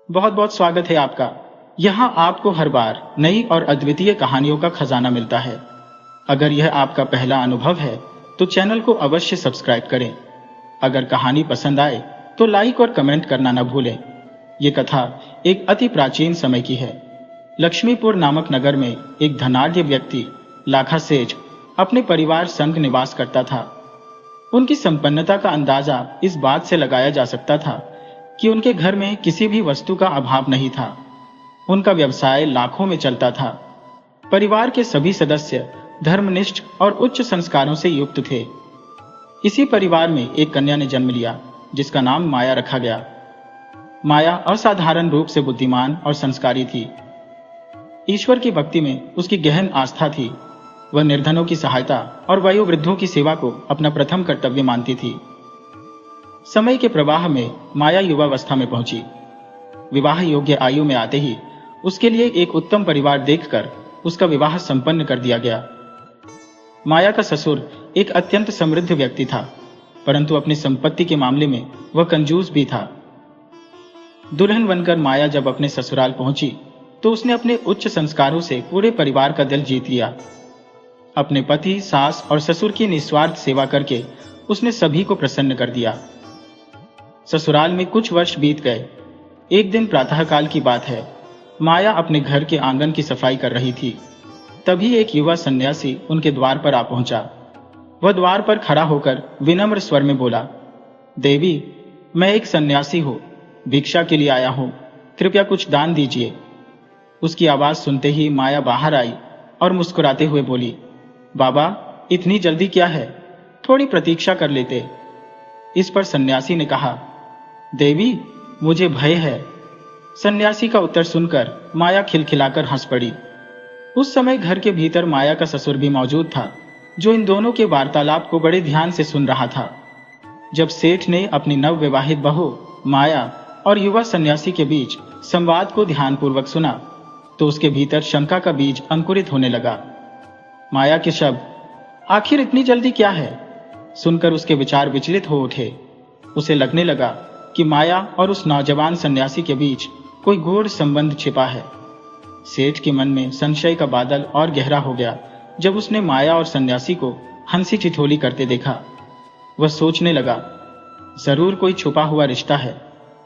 बहुत बहुत स्वागत है आपका। यहाँ आपको हर बार नई और अद्वितीय कहानियों का खजाना मिलता है। अगर यह आपका पहला अनुभव है तो चैनल को अवश्य सब्सक्राइब करें। अगर कहानी पसंद आए तो लाइक और कमेंट करना न भूलें। ये कथा एक अति प्राचीन समय की है। लक्ष्मीपुर नामक नगर में एक धनाढ्य व्यक्ति लाखा सेठ अपने परिवार संग निवास करता था। उनकी संपन्नता का अंदाजा इस बात से लगाया जा सकता था कि उनके घर में किसी भी वस्तु का अभाव नहीं था। उनका व्यवसाय लाखों में चलता था। परिवार के सभी सदस्य धर्मनिष्ठ और उच्च संस्कारों से युक्त थे। इसी परिवार में एक कन्या ने जन्म लिया जिसका नाम माया रखा गया। माया असाधारण रूप से बुद्धिमान और संस्कारी थी। ईश्वर की भक्ति में उसकी गहन आस्था थी। वह निर्धनों की सहायता और वयोवृद्धों की सेवा को अपना प्रथम कर्तव्य मानती थी। समय के प्रवाह में माया युवावस्था में पहुंची। विवाह योग्य आयु में आते ही उसके लिए एक उत्तम परिवार देखकर उसका विवाह संपन्न कर दिया गया। माया का ससुर एक अत्यंत समृद्ध व्यक्ति था, परंतु अपनी संपत्ति के मामले में वह कंजूस भी था। दुल्हन बनकर माया जब अपने ससुराल पहुंची तो उसने अपने उच्च संस्कारों से पूरे परिवार का दिल जीत लिया। अपने पति, सास और ससुर की निस्वार्थ सेवा करके उसने सभी को प्रसन्न कर दिया। ससुराल में कुछ वर्ष बीत गए। एक दिन प्रातःकाल की बात है। माया अपने घर के आंगन की सफाई कर रही थी। तभी एक युवा सन्यासी उनके द्वार पर आ पहुंचा। वह द्वार पर खड़ा होकर विनम्र स्वर में बोला, देवी, मैं एक सन्यासी हूं, भिक्षा के लिए आया हूं, कृपया कुछ दान दीजिए। उसकी आवाज सुनते ही माया बाहर आई और मुस्कुराते हुए बोली, बाबा, इतनी जल्दी क्या है, थोड़ी प्रतीक्षा कर लेते। इस पर सन्यासी ने कहा, देवी, मुझे भय है। सन्यासी का उत्तर सुनकर माया खिलखिलाकर हंस पड़ी। उस समय घर के भीतर माया का ससुर भी मौजूद था, जो इन दोनों के वार्तालाप को बड़े ध्यान से सुन रहा था। जब सेठ ने अपनी नवविवाहित बहू माया और युवा सन्यासी के बीच संवाद को ध्यानपूर्वक सुना तो उसके भीतर शंका का बीज अंकुरित होने लगा। माया के शब्द, आखिर इतनी जल्दी क्या है, सुनकर उसके विचार विचलित हो उठे। उसे लगने लगा कि माया और उस नौजवान सन्यासी के बीच कोई गूढ़ संबंध छिपा है। सेठ के मन में संशय का बादल और गहरा हो गया जब उसने माया और सन्यासी को हंसी ठिठोली करते देखा। वह सोचने लगा, जरूर कोई छुपा हुआ रिश्ता है,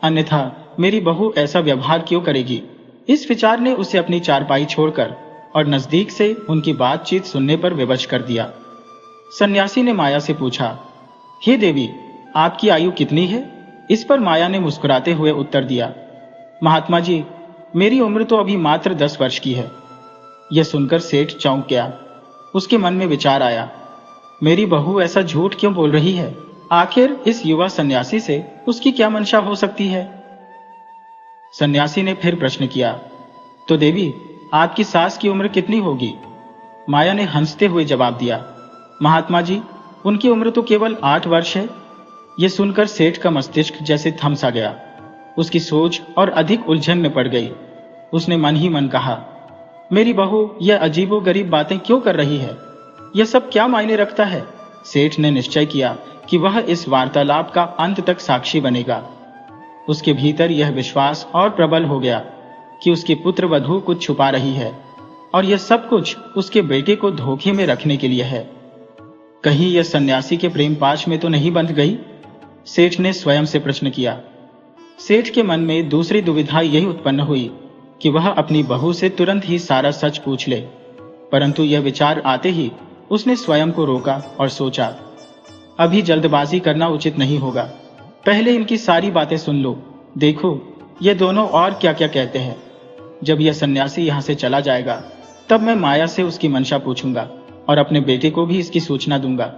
अन्यथा मेरी बहू ऐसा व्यवहार क्यों करेगी। इस विचार ने उसे अपनी चारपाई छोड़कर और नजदीक से उनकी बातचीत सुनने पर विवश कर दिया। सन्यासी ने माया से पूछा, हे देवी, आपकी आयु कितनी है। इस पर माया ने मुस्कुराते हुए उत्तर दिया, महात्मा जी, मेरी उम्र तो अभी मात्र 10 वर्ष की है। यह सुनकर सेठ चौंक गया। उसके मन में विचार आया, मेरी बहू ऐसा झूठ क्यों बोल रही है। आखिर इस युवा सन्यासी से उसकी क्या मंशा हो सकती है। सन्यासी ने फिर प्रश्न किया, तो देवी, आपकी सास की उम्र कितनी होगी। माया ने हंसते हुए जवाब दिया, महात्मा जी, उनकी उम्र तो केवल 8 वर्ष है। यह सुनकर सेठ का मस्तिष्क जैसे थम सा गया। उसकी सोच और अधिक उलझन में पड़ गई। उसने मन ही मन कहा, मेरी बहू यह अजीबोगरीब बातें क्यों कर रही है, यह सब क्या मायने रखता है। सेठ ने निश्चय किया कि वह इस वार्तालाप का अंत तक साक्षी बनेगा। उसके भीतर यह विश्वास और प्रबल हो गया कि उसकी पुत्र वधू कुछ छुपा रही है और यह सब कुछ उसके बेटे को धोखे में रखने के लिए है। कहीं यह सन्यासी के प्रेम पाश में तो नहीं बंध गई। सेठ ने स्वयं से प्रश्न किया। सेठ के मन में दूसरी दुविधा यही उत्पन्न हुई कि वह अपनी बहू से तुरंत ही सारा सच पूछ ले, परंतु यह विचार आते ही उसने स्वयं को रोका और सोचा, अभी जल्दबाजी करना उचित नहीं होगा। पहले इनकी सारी बातें सुन लो, देखो ये दोनों और क्या क्या कहते हैं। जब यह सन्यासी यहां से चला जाएगा तब मैं माया से उसकी मंशा पूछूंगा और अपने बेटे को भी इसकी सूचना दूंगा।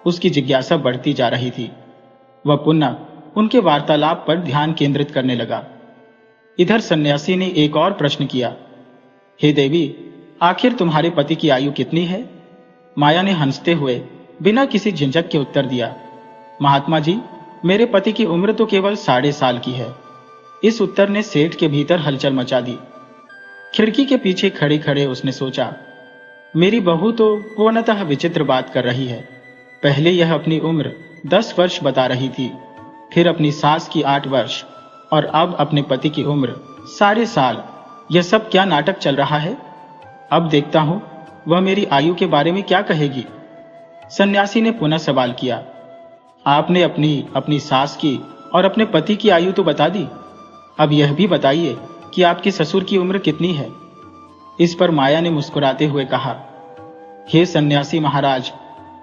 उसकी जिज्ञासा बढ़ती जा रही थी। वह पुनः उनके वार्तालाप पर ध्यान केंद्रित करने लगा। इधर सन्यासी ने एक और प्रश्न किया, हे देवी, आखिर तुम्हारे पति की आयु कितनी है। माया ने हंसते हुए बिना किसी झिझक के उत्तर दिया, महात्मा जी, मेरे पति की उम्र तो केवल 1.5 साल की है। इस उत्तर ने सेठ के भीतर हलचल मचा दी। खिड़की के पीछे खड़े खड़े उसने सोचा, मेरी बहू तो पूर्णतः विचित्र बात कर रही है। पहले यह अपनी उम्र 10 वर्ष बता रही थी, फिर अपनी सास की 8 वर्ष और अब अपने पति की उम्र सारे साल। यह सब क्या नाटक चल रहा है? अब देखता हूं वह मेरी आयु के बारे में क्या कहेगी। सन्यासी ने पुनः सवाल किया। आपने अपनी सास की और अपने पति की आयु तो बता दी, अब यह भी बताइए कि आपके ससुर की उम्र कितनी है। इस पर माया ने मुस्कुराते हुए कहा, हे सन्यासी महाराज,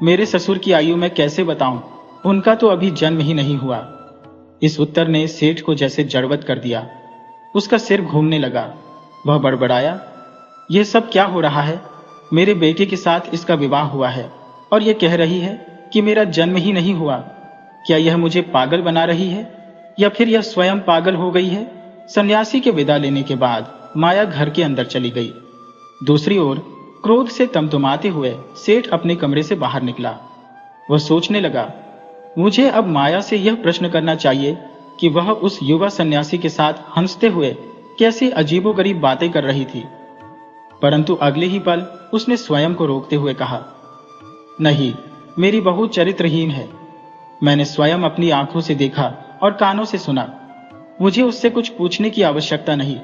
मेरे ससुर की आयु मैं कैसे बताऊं, उनका तो अभी जन्म ही नहीं हुआ। इस उत्तर ने सेठ को जैसे जड़वत कर दिया। उसका सिर घूमने लगा। वह बड़बड़ाया, यह सब क्या हो रहा है? मेरे बेटे के साथ इसका विवाह हुआ है और यह कह रही है कि मेरा जन्म ही नहीं हुआ। क्या यह मुझे पागल बना रही है या फिर यह स्वयं पागल हो गई है? सन्यासी के विदा लेने के बाद माया घर के अंदर चली गई। दूसरी ओर क्रोध से तमतमाते हुए सेठ अपने कमरे से बाहर निकला। वह सोचने लगा, मुझे अब माया से यह प्रश्न करना चाहिए कि वह उस युवा सन्यासी के साथ हंसते हुए कैसी अजीबोगरीब बातें कर रही थी। परंतु अगले ही पल उसने स्वयं को रोकते हुए कहा, नहीं, मेरी बहू चरित्रहीन है। मैंने स्वयं अपनी आंखों से देखा और कानों से सुना। मुझे उससे कुछ पूछने की आवश्यकता नहीं।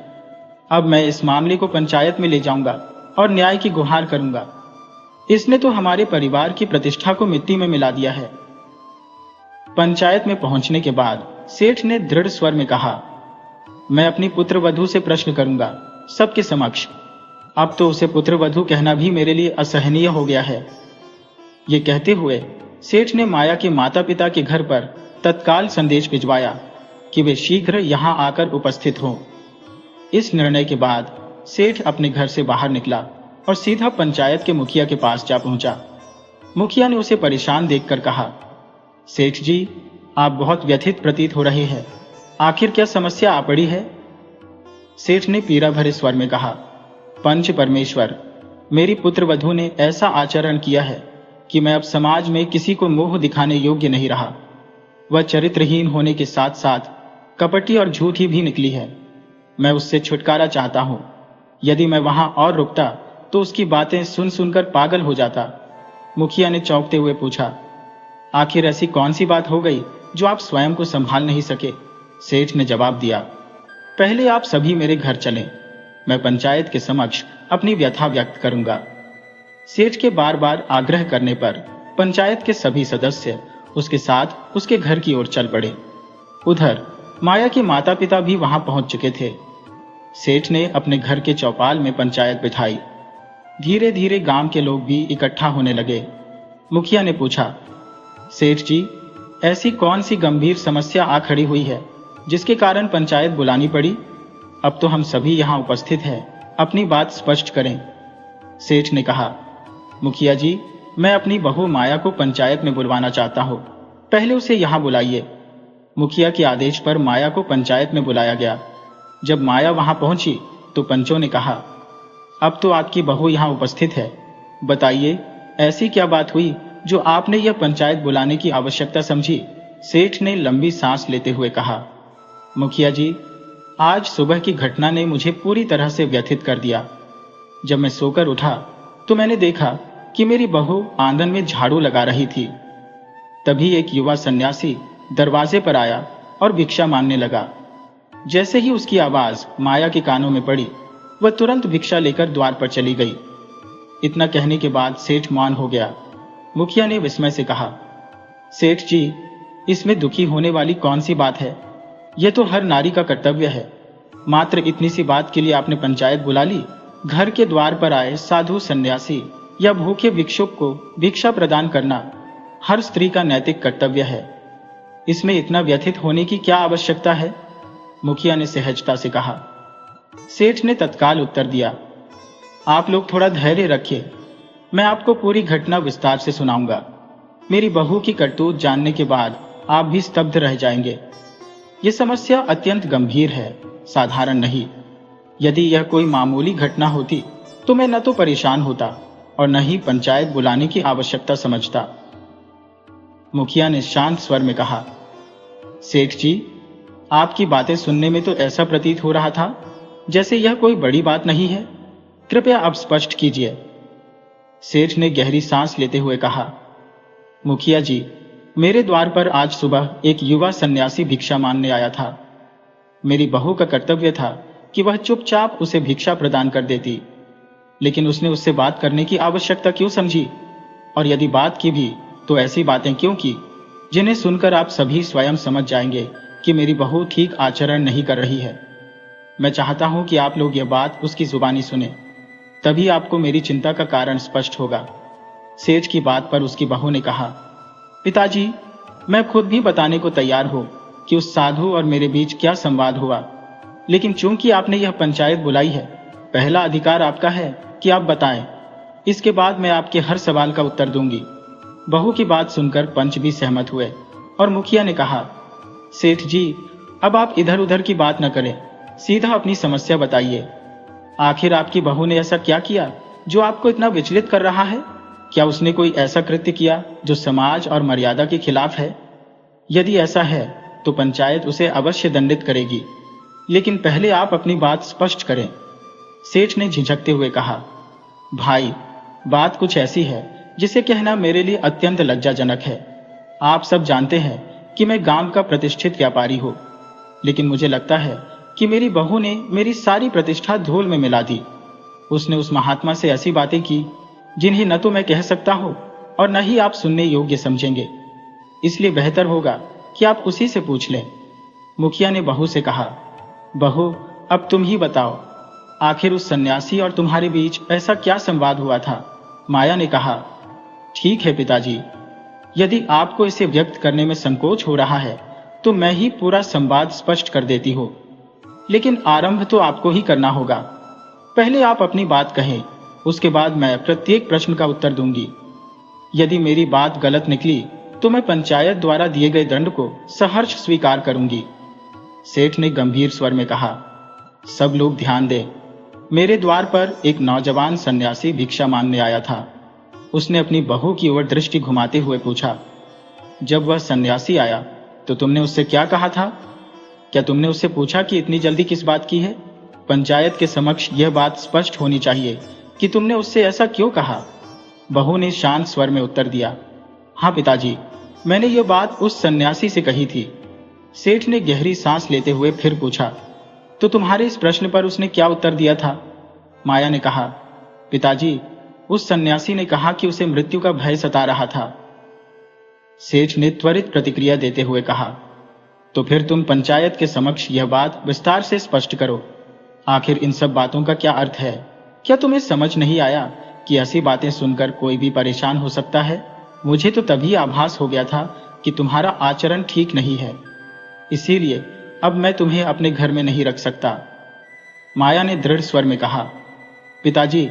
अब मैं इस मामले को पंचायत में ले जाऊंगा और न्याय की गुहार करूंगा। इसने तो हमारे परिवार की प्रतिष्ठा को मिट्टी में मिला दिया है। पंचायत में पहुंचने के बाद सेठ ने दृढ़ स्वर में कहा, मैं अपनी पुत्रवधू से प्रश्न करूंगा, सबके समक्ष। अब तो उसे पुत्रवधू कहना भी मेरे लिए असहनीय हो गया है। ये कहते हुए सेठ ने माया के माता पिता के घर पर तत्काल संदेश भिजवाया कि वे शीघ्र यहां आकर उपस्थित हों। इस निर्णय के बाद सेठ अपने घर से बाहर निकला और सीधा पंचायत के मुखिया के पास जा पहुंचा। मुखिया ने उसे परेशान देखकर कहा, सेठ जी, आप बहुत व्यथित प्रतीत हो रहे हैं। आखिर क्या समस्या आ पड़ी है? सेठ ने पीड़ा भरे स्वर में कहा, पंच परमेश्वर, मेरी पुत्रवधू ने ऐसा आचरण किया है कि मैं अब समाज में किसी को मोह दिखाने योग्य नहीं रहा। वह चरित्रहीन होने के साथ साथ कपटी और झूठी भी निकली है। मैं उससे छुटकारा चाहता हूं। यदि मैं वहां और रुकता तो उसकी बातें सुन सुनकर पागल हो जाता। मुखिया ने चौंकते हुए पूछा, आखिर ऐसी कौन सी बात हो गई जो आप स्वयं को संभाल नहीं सके? सेठ ने जवाब दिया, पहले आप सभी मेरे घर चलें। मैं पंचायत के समक्ष अपनी व्यथा व्यक्त करूंगा। सेठ के बार बार आग्रह करने पर पंचायत के सभी सदस्य उसके साथ उसके घर की ओर चल पड़े। उधर माया के माता पिता भी वहां पहुंच चुके थे। सेठ ने अपने घर के चौपाल में पंचायत बिठाई। धीरे धीरे गांव के लोग भी इकट्ठा होने लगे। मुखिया ने पूछा, सेठ जी, ऐसी कौन सी गंभीर समस्या आ खड़ी हुई है जिसके कारण पंचायत बुलानी पड़ी? अब तो हम सभी यहां उपस्थित हैं, अपनी बात स्पष्ट करें। सेठ ने कहा, मुखिया जी, मैं अपनी बहू माया को पंचायत में बुलवाना चाहता हूं। पहले उसे यहां बुलाइए। मुखिया के आदेश पर माया को पंचायत में बुलाया गया। जब माया वहां पहुंची तो पंचों ने कहा, अब तो आपकी बहू यहां उपस्थित है। बताइए, ऐसी क्या बात हुई जो आपने यह पंचायत बुलाने की आवश्यकता समझी? सेठ ने लंबी सांस लेते हुए कहा, मुखिया जी, आज सुबह की घटना ने मुझे पूरी तरह से व्यथित कर दिया। जब मैं सोकर उठा तो मैंने देखा कि मेरी बहू आंगन में झाड़ू लगा रही थी। तभी एक युवा सन्यासी दरवाजे पर आया और भिक्षा मांगने लगा। जैसे ही उसकी आवाज माया के कानों में पड़ी, वह तुरंत भिक्षा लेकर द्वार पर चली गई। इतना कहने के बाद सेठ मौन हो गया। मुखिया ने विस्मय से कहा, सेठ जी, इसमें दुखी होने वाली कौन सी बात है? यह तो हर नारी का कर्तव्य है। मात्र इतनी सी बात के लिए आपने पंचायत बुला ली? घर के द्वार पर आए साधु सन्यासी या भूखे भिक्षुक को भिक्षा प्रदान करना हर स्त्री का नैतिक कर्तव्य है। इसमें इतना व्यथित होने की क्या आवश्यकता है? मुखिया ने सहजता से कहा। सेठ ने तत्काल उत्तर दिया, आप लोग थोड़ा धैर्य रखिए, मैं आपको पूरी घटना विस्तार से सुनाऊंगा। मेरी बहू की करतूत जानने के बाद आप भी स्तब्ध रह जाएंगे। यह समस्या अत्यंत गंभीर है, साधारण नहीं। यदि यह कोई मामूली घटना होती तो मैं न तो परेशान होता और न ही पंचायत बुलाने की आवश्यकता समझता। मुखिया ने शांत स्वर में कहा, सेठ जी, आपकी बातें सुनने में तो ऐसा प्रतीत हो रहा था जैसे यह कोई बड़ी बात नहीं है। कृपया आप स्पष्ट कीजिए। सेठ ने गहरी सांस लेते हुए कहा, मुखिया जी, मेरे द्वार पर आज सुबह एक युवा सन्यासी भिक्षा मांगने आया था। मेरी बहू का कर्तव्य था कि वह चुपचाप उसे भिक्षा प्रदान कर देती, लेकिन उसने उससे बात करने की आवश्यकता क्यों समझी? और यदि बात की भी तो ऐसी बातें क्यों की जिन्हें सुनकर आप सभी स्वयं समझ जाएंगे कि मेरी बहू ठीक आचरण नहीं कर रही है। मैं चाहता हूं कि आप लोग यह बात उसकी जुबानी सुने, तभी आपको मेरी चिंता का कारण स्पष्ट होगा। सेठ की बात पर उसकी बहू ने कहा, पिताजी, मैं खुद भी बताने को तैयार हूं कि उस साधु और मेरे बीच क्या संवाद हुआ, लेकिन चूंकि आपने यह पंचायत बुलाई है, पहला अधिकार आपका है कि आप बताएं। इसके बाद मैं आपके हर सवाल का उत्तर दूंगी। बहू की बात सुनकर पंच भी सहमत हुए और मुखिया ने कहा, सेठ जी, अब आप इधर उधर की बात न करें, सीधा अपनी समस्या बताइए। आखिर आपकी बहू ने ऐसा क्या किया जो आपको इतना विचलित कर रहा है? क्या उसने कोई ऐसा कृत्य किया जो समाज और मर्यादा के खिलाफ है? यदि ऐसा है तो पंचायत उसे अवश्य दंडित करेगी, लेकिन पहले आप अपनी बात स्पष्ट करें। सेठ ने झिझकते हुए कहा, भाई, बात कुछ ऐसी है जिसे कहना मेरे लिए अत्यंत लज्जाजनक है। आप सब जानते हैं कि मैं गांव का प्रतिष्ठित व्यापारी हूं, लेकिन मुझे लगता है कि मेरी बहू ने मेरी सारी प्रतिष्ठा धूल में मिला दी। उसने उस महात्मा से ऐसी बातें की जिन्हें न तो मैं कह सकता हूं और न ही आप सुनने योग्य समझेंगे। इसलिए बेहतर होगा कि आप उसी से पूछ लें। मुखिया ने बहू से कहा, बहू, अब तुम ही बताओ, आखिर उस सन्यासी और तुम्हारे बीच ऐसा क्या संवाद हुआ था? माया ने कहा, ठीक है पिताजी, यदि आपको इसे व्यक्त करने में संकोच हो रहा है तो मैं ही पूरा संवाद स्पष्ट कर देती हूँ, लेकिन आरंभ तो आपको ही करना होगा। पहले आप अपनी बात कहें, उसके बाद मैं प्रत्येक प्रश्न का उत्तर दूंगी। यदि मेरी बात गलत निकली तो मैं पंचायत द्वारा दिए गए दंड को सहर्ष स्वीकार करूंगी। सेठ ने गंभीर स्वर में कहा, सब लोग ध्यान दें। मेरे द्वार पर एक नौजवान सन्यासी भिक्षा मांगने आया था। उसने अपनी बहू की ओर दृष्टि घुमाते हुए पूछा, जब वह सन्यासी आया तो तुमने उससे क्या कहा था? क्या तुमने उससे पूछा कि इतनी जल्दी किस बात की है? पंचायत के समक्ष यह बात स्पष्ट होनी चाहिए कि तुमने उससे ऐसा क्यों कहा। बहू ने शांत स्वर में उत्तर दिया, हाँ पिताजी, मैंने यह बात उस सन्यासी से कही थी। सेठ ने गहरी सांस लेते हुए फिर पूछा, तो तुम्हारे इस प्रश्न पर उसने क्या उत्तर दिया था? माया ने कहा, पिताजी, उस सन्यासी ने कहा कि उसे मृत्यु का भय सता रहा था। सेठ ने त्वरित प्रतिक्रिया देते हुए कहा, तो फिर तुम पंचायत के समक्ष यह बात विस्तार से स्पष्ट करो। आखिर इन सब बातों का क्या अर्थ है? क्या तुम्हें समझ नहीं आया कि ऐसी बातें सुनकर कोई भी परेशान हो सकता है? मुझे तो तभी आभास हो गया था कि तुम्हारा आचरण ठीक नहीं है, इसीलिए अब मैं तुम्हें अपने घर में नहीं रख सकता। माया ने दृढ़ स्वर में कहा, पिताजी,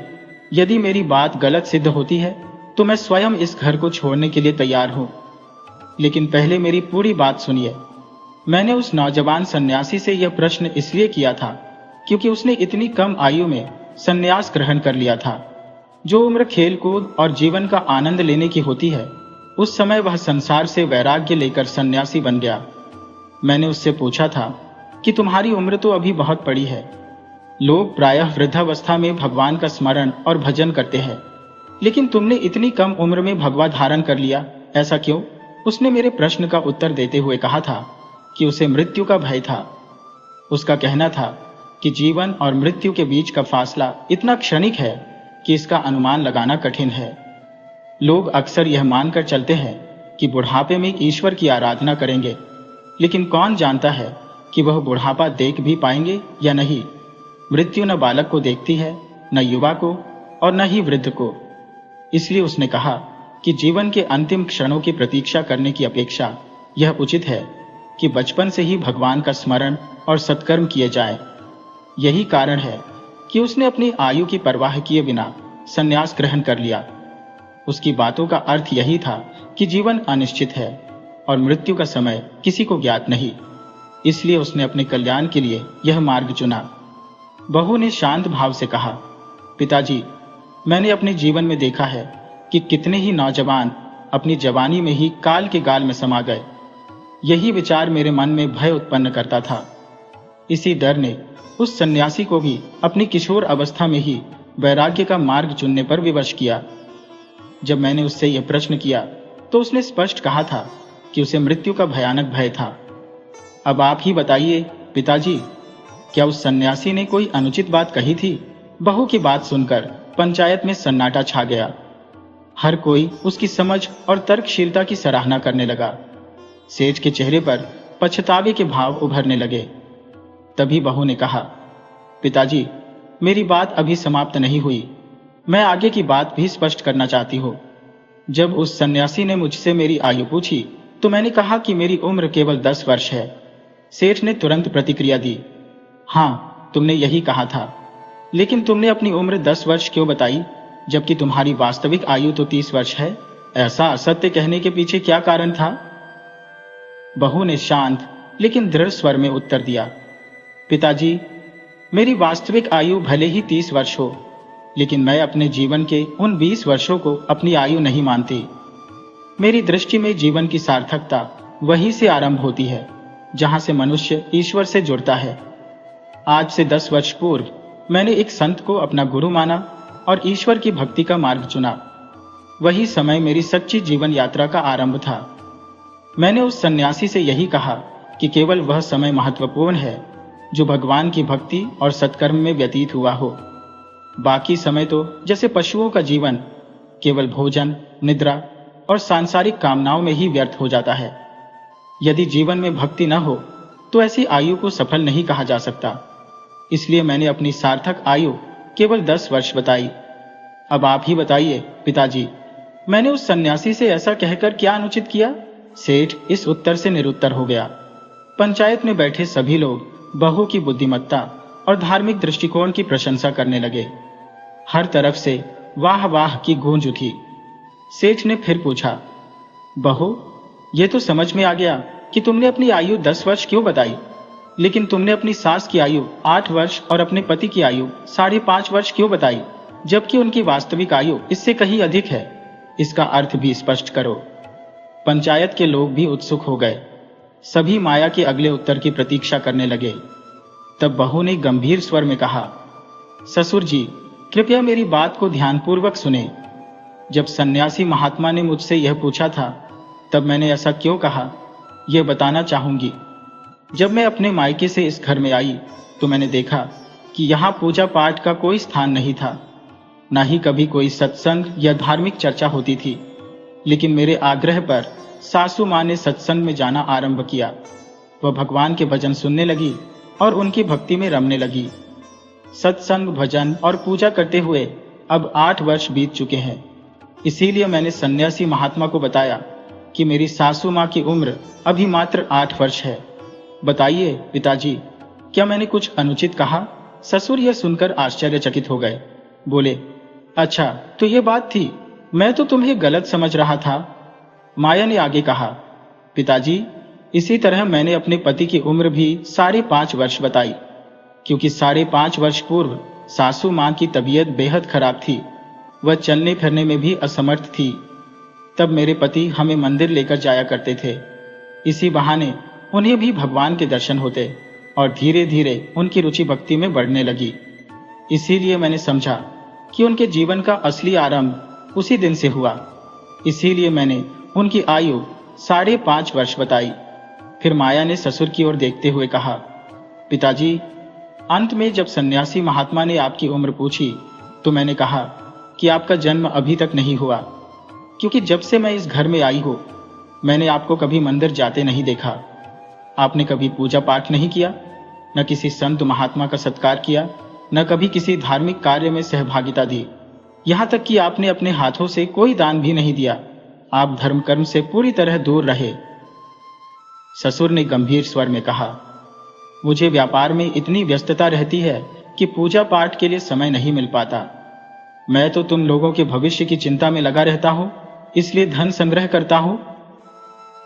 यदि मेरी बात गलत सिद्ध होती है तो मैं स्वयं इस घर को छोड़ने के लिए तैयार हूं, लेकिन पहले मेरी पूरी बात सुनिए। मैंने उस नौजवान सन्यासी से यह प्रश्न इसलिए किया था क्योंकि उसने इतनी कम आयु में सन्यास ग्रहण कर लिया था। जो उम्र खेल कूद और जीवन का आनंद लेने की होती है, उस समय वह संसार से वैराग्य लेकर सन्यासी बन गया। मैंने उससे पूछा था कि तुम्हारी उम्र तो अभी बहुत बड़ी है। लोग प्रायः वृद्धावस्था में भगवान का स्मरण और भजन करते हैं, लेकिन तुमने इतनी कम उम्र में भगवा धारण कर लिया, ऐसा क्यों? उसने मेरे प्रश्न का उत्तर देते हुए कहा था कि उसे मृत्यु का भय था। उसका कहना था कि जीवन और मृत्यु के बीच का फासला इतना क्षणिक है कि इसका अनुमान लगाना कठिन है। लोग अक्सर यह मानकर चलते हैं कि बुढ़ापे में ईश्वर की आराधना करेंगे, लेकिन कौन जानता है कि वह बुढ़ापा देख भी पाएंगे या नहीं। मृत्यु न बालक को देखती है, न युवा को, और न ही वृद्ध को। इसलिए उसने कहा कि जीवन के अंतिम क्षणों की प्रतीक्षा करने की अपेक्षा यह उचित है कि बचपन से ही भगवान का स्मरण और सत्कर्म किए जाए। यही कारण है कि उसने अपनी आयु की परवाह किए बिना संन्यास ग्रहण कर लिया। उसकी बातों का अर्थ यही था कि जीवन अनिश्चित है और मृत्यु का समय किसी को ज्ञात नहीं, इसलिए उसने अपने कल्याण के लिए यह मार्ग चुना। बहू ने शांत भाव से कहा, पिताजी, मैंने अपने जीवन में देखा है कि कितने ही नौजवान अपनी जवानी में ही काल के गाल में समा गए। यही विचार मेरे मन में भय उत्पन्न करता था। इसी डर ने उस सन्यासी को भी अपनी किशोर अवस्था में ही वैराग्य का मार्ग चुनने पर विवश किया। जब मैंने उससे यह प्रश्न किया तो उसने स्पष्ट कहा था कि उसे मृत्यु का भयानक भय था। अब आप ही बताइए पिताजी, क्या उस सन्यासी ने कोई अनुचित बात कही थी? बहू की बात सुनकर पंचायत में सन्नाटा छा गया। हर कोई उसकी समझ और तर्कशीलता की सराहना करने लगा। सेठ के चेहरे पर पछतावे के भाव उभरने लगे। तभी बहू ने कहा, पिताजी, मेरी बात अभी समाप्त नहीं हुई। मैं आगे की बात भी स्पष्ट करना चाहती हूँ। जब उस सन्यासी ने मुझसे मेरी आयु पूछी तो मैंने कहा कि मेरी उम्र केवल 10 वर्ष है। सेठ ने तुरंत प्रतिक्रिया दी, हाँ, तुमने यही कहा था, लेकिन तुमने अपनी उम्र 10 वर्ष क्यों बताई, जबकि तुम्हारी वास्तविक आयु तो 30 वर्ष है? ऐसा असत्य कहने के पीछे क्या कारण था? बहू ने शांत लेकिन दृढ़ स्वर में उत्तर दिया, पिताजी, मेरी वास्तविक आयु भले ही 30 वर्ष हो, लेकिन मैं अपने जीवन के उन 20 वर्षों को अपनी आयु नहीं मानती। मेरी दृष्टि में जीवन की सार्थकता वहीं से आरंभ होती है जहां से मनुष्य ईश्वर से जुड़ता है। आज से 10 वर्ष पूर्व मैंने एक संत को अपना गुरु माना और ईश्वर की भक्ति का मार्ग चुना। वही समय मेरी सच्ची जीवन यात्रा का आरंभ था। मैंने उस सन्यासी से यही कहा कि केवल वह समय महत्वपूर्ण है जो भगवान की भक्ति और सत्कर्म में व्यतीत हुआ हो। बाकी समय तो जैसे पशुओं का जीवन केवल भोजन, निद्रा और सांसारिक कामनाओं में ही व्यर्थ हो जाता है। यदि जीवन में भक्ति न हो तो ऐसी आयु को सफल नहीं कहा जा सकता। इसलिए मैंने अपनी सार्थक आयु केवल 10 वर्ष बताई। अब आप ही बताइए पिताजी, मैंने उस सन्यासी से ऐसा कहकर क्या अनुचित किया? सेठ इस उत्तर से निरुत्तर हो गया। पंचायत में बैठे सभी लोग बहू की बुद्धिमत्ता और धार्मिक दृष्टिकोण की प्रशंसा करने लगे। हर तरफ से वाह वाह की गूंज उठी। सेठ ने फिर पूछा, बहू, ये तो समझ में आ गया कि तुमने अपनी आयु 10 वर्ष क्यों बताई, लेकिन तुमने अपनी सास की आयु 8 वर्ष और अपने पति की आयु 5.5 वर्ष क्यों बताई, जबकि उनकी वास्तविक आयु इससे कहीं अधिक है? इसका अर्थ भी स्पष्ट करो। पंचायत के लोग भी उत्सुक हो गए। सभी माया के अगले उत्तर की प्रतीक्षा करने लगे। तब बहू ने गंभीर स्वर में कहा, ससुर जी, कृपया मेरी बात को ध्यानपूर्वक सुने। जब सन्यासी महात्मा ने मुझसे यह पूछा था तब मैंने ऐसा क्यों कहा, यह बताना चाहूंगी। जब मैं अपने मायके से इस घर में आई तो मैंने देखा कि यहाँ पूजा पाठ का कोई स्थान नहीं था, न ही कभी कोई सत्संग या धार्मिक चर्चा होती थी। लेकिन मेरे आग्रह पर सासू माँ ने सत्संग में जाना आरंभ किया। वह भगवान के भजन सुनने लगी और उनकी भक्ति में रमने लगी। सत्संग, भजन और पूजा करते हुए अब 8 वर्ष बीत चुके हैं। इसीलिए मैंने सन्यासी महात्मा को बताया कि मेरी सासू माँ की उम्र अभी मात्र 8 वर्ष है। बताइए पिताजी, क्या मैंने कुछ अनुचित कहा? ससुर यह सुनकर आश्चर्यचकित हो गए। बोले, अच्छा, तो ये बात थी, मैं तो तुम्हें गलत समझ रहा था। माया ने आगे कहा, पिताजी, इसी तरह मैंने अपने पति की उम्र भी 5.5 वर्ष बताई, क्योंकि 5.5 वर्ष पूर्व सासू माँ की तबीयत बेहद खराब थी। वह चलने फिरने में भी असमर्थ थी। तब मेरे पति हमें मंदिर लेकर जाया करते थे। इसी बहाने उन्हें भी भगवान के दर्शन होते और धीरे धीरे उनकी रुचि भक्ति में बढ़ने लगी। इसीलिए मैंने समझा कि उनके जीवन का असली आरंभ उसी दिन से हुआ। इसीलिए मैंने उनकी आयु 5.5 वर्ष बताई। फिर माया ने ससुर की ओर देखते हुए कहा, पिताजी, अंत में जब सन्यासी महात्मा ने आपकी उम्र पूछी तो मैंने कहा कि आपका जन्म अभी तक नहीं हुआ, क्योंकि जब से मैं इस घर में आई हूं मैंने आपको कभी मंदिर जाते नहीं देखा। आपने कभी पूजा पाठ नहीं किया, न किसी संत महात्मा का सत्कार किया, न कभी किसी धार्मिक कार्य में सहभागिता दी। यहां तक कि आपने अपने हाथों से कोई दान भी नहीं दिया। आप धर्म कर्म से पूरी तरह दूर रहे। ससुर ने गंभीर स्वर में कहा, मुझे व्यापार में इतनी व्यस्तता रहती है कि पूजा पाठ के लिए समय नहीं मिल पाता। मैं तो तुम लोगों के भविष्य की चिंता में लगा रहता हूं, इसलिए धन संग्रह करता हूं।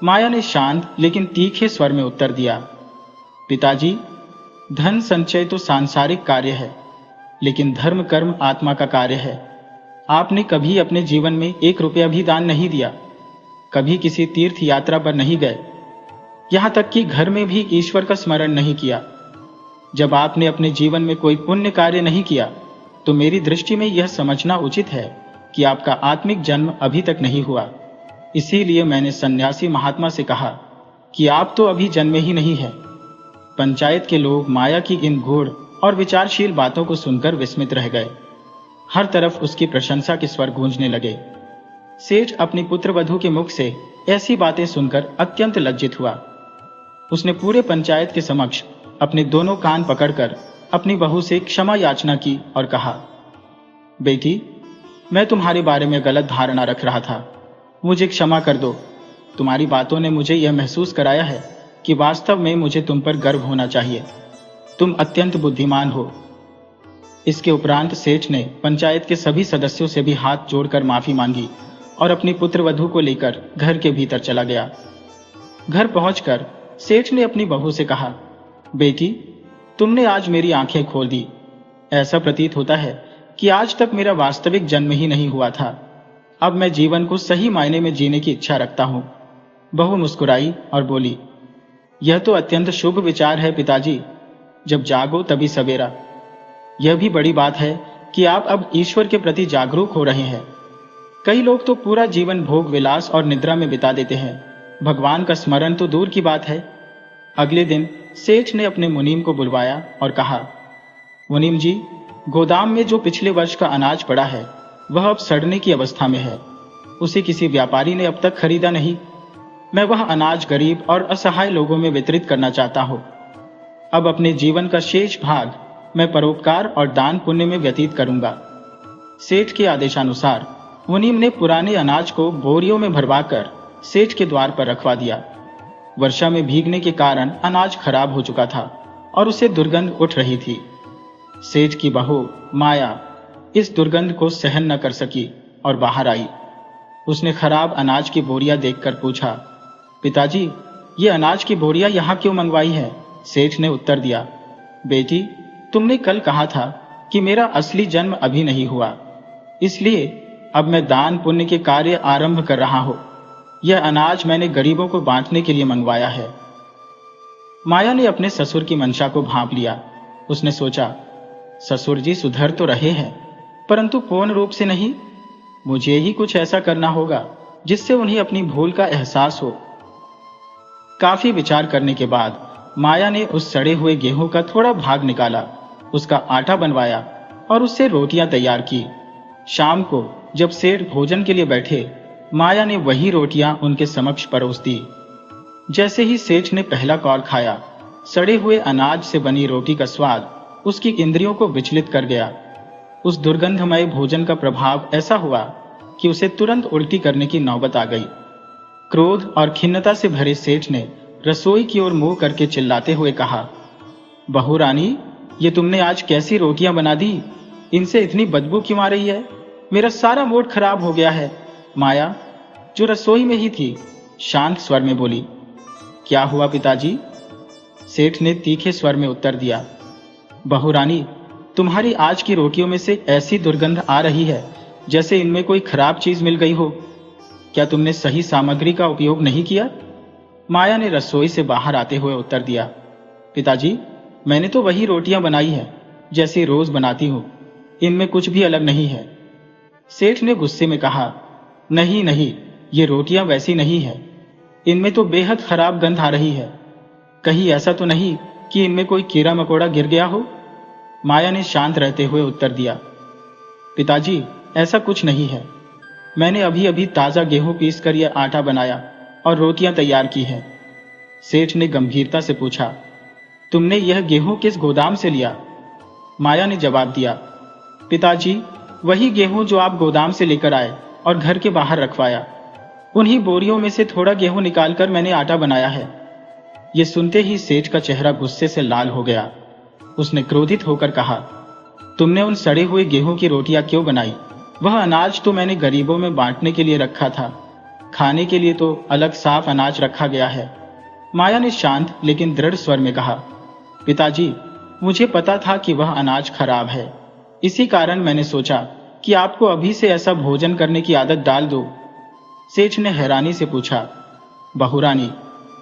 माया ने शांत लेकिन तीखे स्वर में उत्तर दिया, पिताजी, धन संचय तो सांसारिक कार्य है, लेकिन धर्म कर्म आत्मा का कार्य है। आपने कभी अपने जीवन में 1 रुपया भी दान नहीं दिया, कभी किसी तीर्थ यात्रा पर नहीं गए, यहां तक कि घर में भी ईश्वर का स्मरण नहीं किया। जब आपने अपने जीवन में कोई पुण्य कार्य नहीं किया तो मेरी दृष्टि में यह समझना उचित है कि आपका आत्मिक जन्म अभी तक नहीं हुआ। इसीलिए मैंने सन्यासी महात्मा से कहा कि आप तो अभी जन्मे ही नहीं है। पंचायत के लोग माया की इन गूढ़ और विचारशील बातों को सुनकर विस्मित रह गए। हर तरफ उसकी प्रशंसा के स्वर गूंजने लगे। सेठ अपनी पुत्रवधू के मुख से ऐसी बातें सुनकर अत्यंत लज्जित हुआ। उसने पूरे पंचायत के समक्ष अपने दोनों कान पकड़कर अपनी बहू से क्षमा याचना की और कहा, बेटी, मैं तुम्हारे बारे में गलत धारणा रख रहा था, मुझे क्षमा कर दो। तुम्हारी बातों ने मुझे यह महसूस कराया है कि वास्तव में मुझे तुम पर गर्व होना चाहिए। तुम अत्यंत बुद्धिमान हो। इसके उपरांत सेठ ने पंचायत के सभी सदस्यों से भी हाथ जोड़कर माफी मांगी और अपनी पुत्रवधू को लेकर घर के भीतर चला गया। घर पहुंचकर सेठ ने अपनी बहू से कहा, बेटी, तुमने आज मेरी आंखें खोल दी। ऐसा प्रतीत होता है कि आज तक मेरा वास्तविक जन्म ही नहीं हुआ था। अब मैं जीवन को सही मायने में जीने की इच्छा रखता हूं। बहू मुस्कुराई और बोली, यह तो अत्यंत शुभ विचार है पिताजी। जब जागो तभी सवेरा। यह भी बड़ी बात है कि आप अब ईश्वर के प्रति जागरूक हो रहे हैं। कई लोग तो पूरा जीवन भोग विलास और निद्रा में बिता देते हैं। भगवान का स्मरण तो दूर की बात है। अगले दिन सेठ ने अपने मुनीम को बुलवाया और कहा, मुनीम जी, गोदाम में जो पिछले वर्ष का अनाज पड़ा है वह अब सड़ने की अवस्था में है। उसे किसी व्यापारी ने अब तक खरीदा नहीं। मैं वह अनाज गरीब और असहाय लोगों में वितरित करना चाहता हूं। अब अपने जीवन का शेष भाग मैं परोपकार और दान पुण्य में व्यतीत करूंगा। सेठ के आदेशानुसार मुनीम ने पुराने अनाज को बोरियों में भरवाकर सेठ के द्वार पर रखवा दिया। वर्षा में भीगने के कारण अनाज खराब हो चुका था और उसे दुर्गंध उठ रही थी। सेठ की बहू माया इस दुर्गंध को सहन न कर सकी और बाहर आई। उसने खराब अनाज की बोरियां देखकर पूछा, पिताजी, ये अनाज की बोरियां यहाँ क्यों मंगवाई है? सेठ ने उत्तर दिया, बेटी, तुमने कल कहा था कि मेरा असली जन्म अभी नहीं हुआ, इसलिए अब मैं दान पुण्य के कार्य आरंभ कर रहा हूं। यह अनाज मैंने गरीबों को बांटने के लिए मंगवाया है। माया ने अपने ससुर की मंशा को भांप लिया। उसने सोचा, ससुर जी सुधर तो रहे हैं, परंतु पूर्ण रूप से नहीं। मुझे ही कुछ ऐसा करना होगा जिससे उन्हें अपनी भूल का एहसास हो। काफी विचार करने के बाद माया ने उस सड़े हुए गेहूं का थोड़ा भाग निकाला, उसका आटा बनवाया और उससे रोटियां तैयार की। शाम को जब सेठ भोजन के लिए बैठे, माया ने वही रोटियां उनके समक्ष परोस दी। जैसे ही सेठ ने पहला कौर खाया, सड़े हुए अनाज से बनी रोटी का स्वाद उसकी इंद्रियों को विचलित कर गया। उस दुर्गंधमय भोजन का प्रभाव ऐसा हुआ कि उसे तुरंत उल्टी करने की नौबत आ गई। क्रोध और खिन्नता से भरे सेठ ने रसोई की ओर मुंह करके चिल्लाते हुए कहा, बहू रानी, ये तुमने आज कैसी रोटियां बना दी? इनसे इतनी बदबू क्यों आ रही है? मेरा सारा मूड खराब हो गया है। माया, जो रसोई में ही थी, शांत स्वर में बोली, क्या हुआ पिताजी? सेठ ने तीखे स्वर में उत्तर दिया, बहू रानी, तुम्हारी आज की रोटियों में से ऐसी दुर्गंध आ रही है जैसे इनमें कोई खराब चीज मिल गई हो। क्या तुमने सही सामग्री का उपयोग नहीं किया? माया ने रसोई से बाहर आते हुए उत्तर दिया, पिताजी, मैंने तो वही रोटियां बनाई है जैसी रोज बनाती हूं, इनमें कुछ भी अलग नहीं है। सेठ ने गुस्से में कहा, नहीं नहीं, ये रोटियां वैसी नहीं है, इनमें तो बेहद खराब गंध आ रही है। कहीं ऐसा तो नहीं कि इनमें कोई कीड़ा मकोड़ा गिर गया हो? माया ने शांत रहते हुए उत्तर दिया, पिताजी, ऐसा कुछ नहीं है। मैंने अभी अभी ताजा गेहूं पीस कर यह आटा बनाया और रोटियां तैयार की हैं। सेठ ने गंभीरता से पूछा, तुमने यह गेहूं किस गोदाम से लिया? माया ने जवाब दिया, पिताजी, वही गेहूं जो आप गोदाम से लेकर आए और घर के बाहर रखवाया, उन्हीं बोरियों में से थोड़ा गेहूं निकालकर मैंने आटा बनाया है। यह सुनते ही सेठ का चेहरा गुस्से से लाल हो गया। उसने क्रोधित होकर कहा, तुमने उन सड़े हुए गेहूं की रोटियां क्यों बनाई? वह अनाज तो मैंने गरीबों में बांटने के लिए रखा था, खाने के लिए तो अलग साफ अनाज रखा गया है। माया ने शांत लेकिन दृढ़ स्वर में कहा, पिताजी, मुझे पता था कि वह अनाज खराब है, इसी कारण मैंने सोचा कि आपको अभी से ऐसा भोजन करने की आदत डाल दो। सेठ ने हैरानी से पूछा, बहू रानी,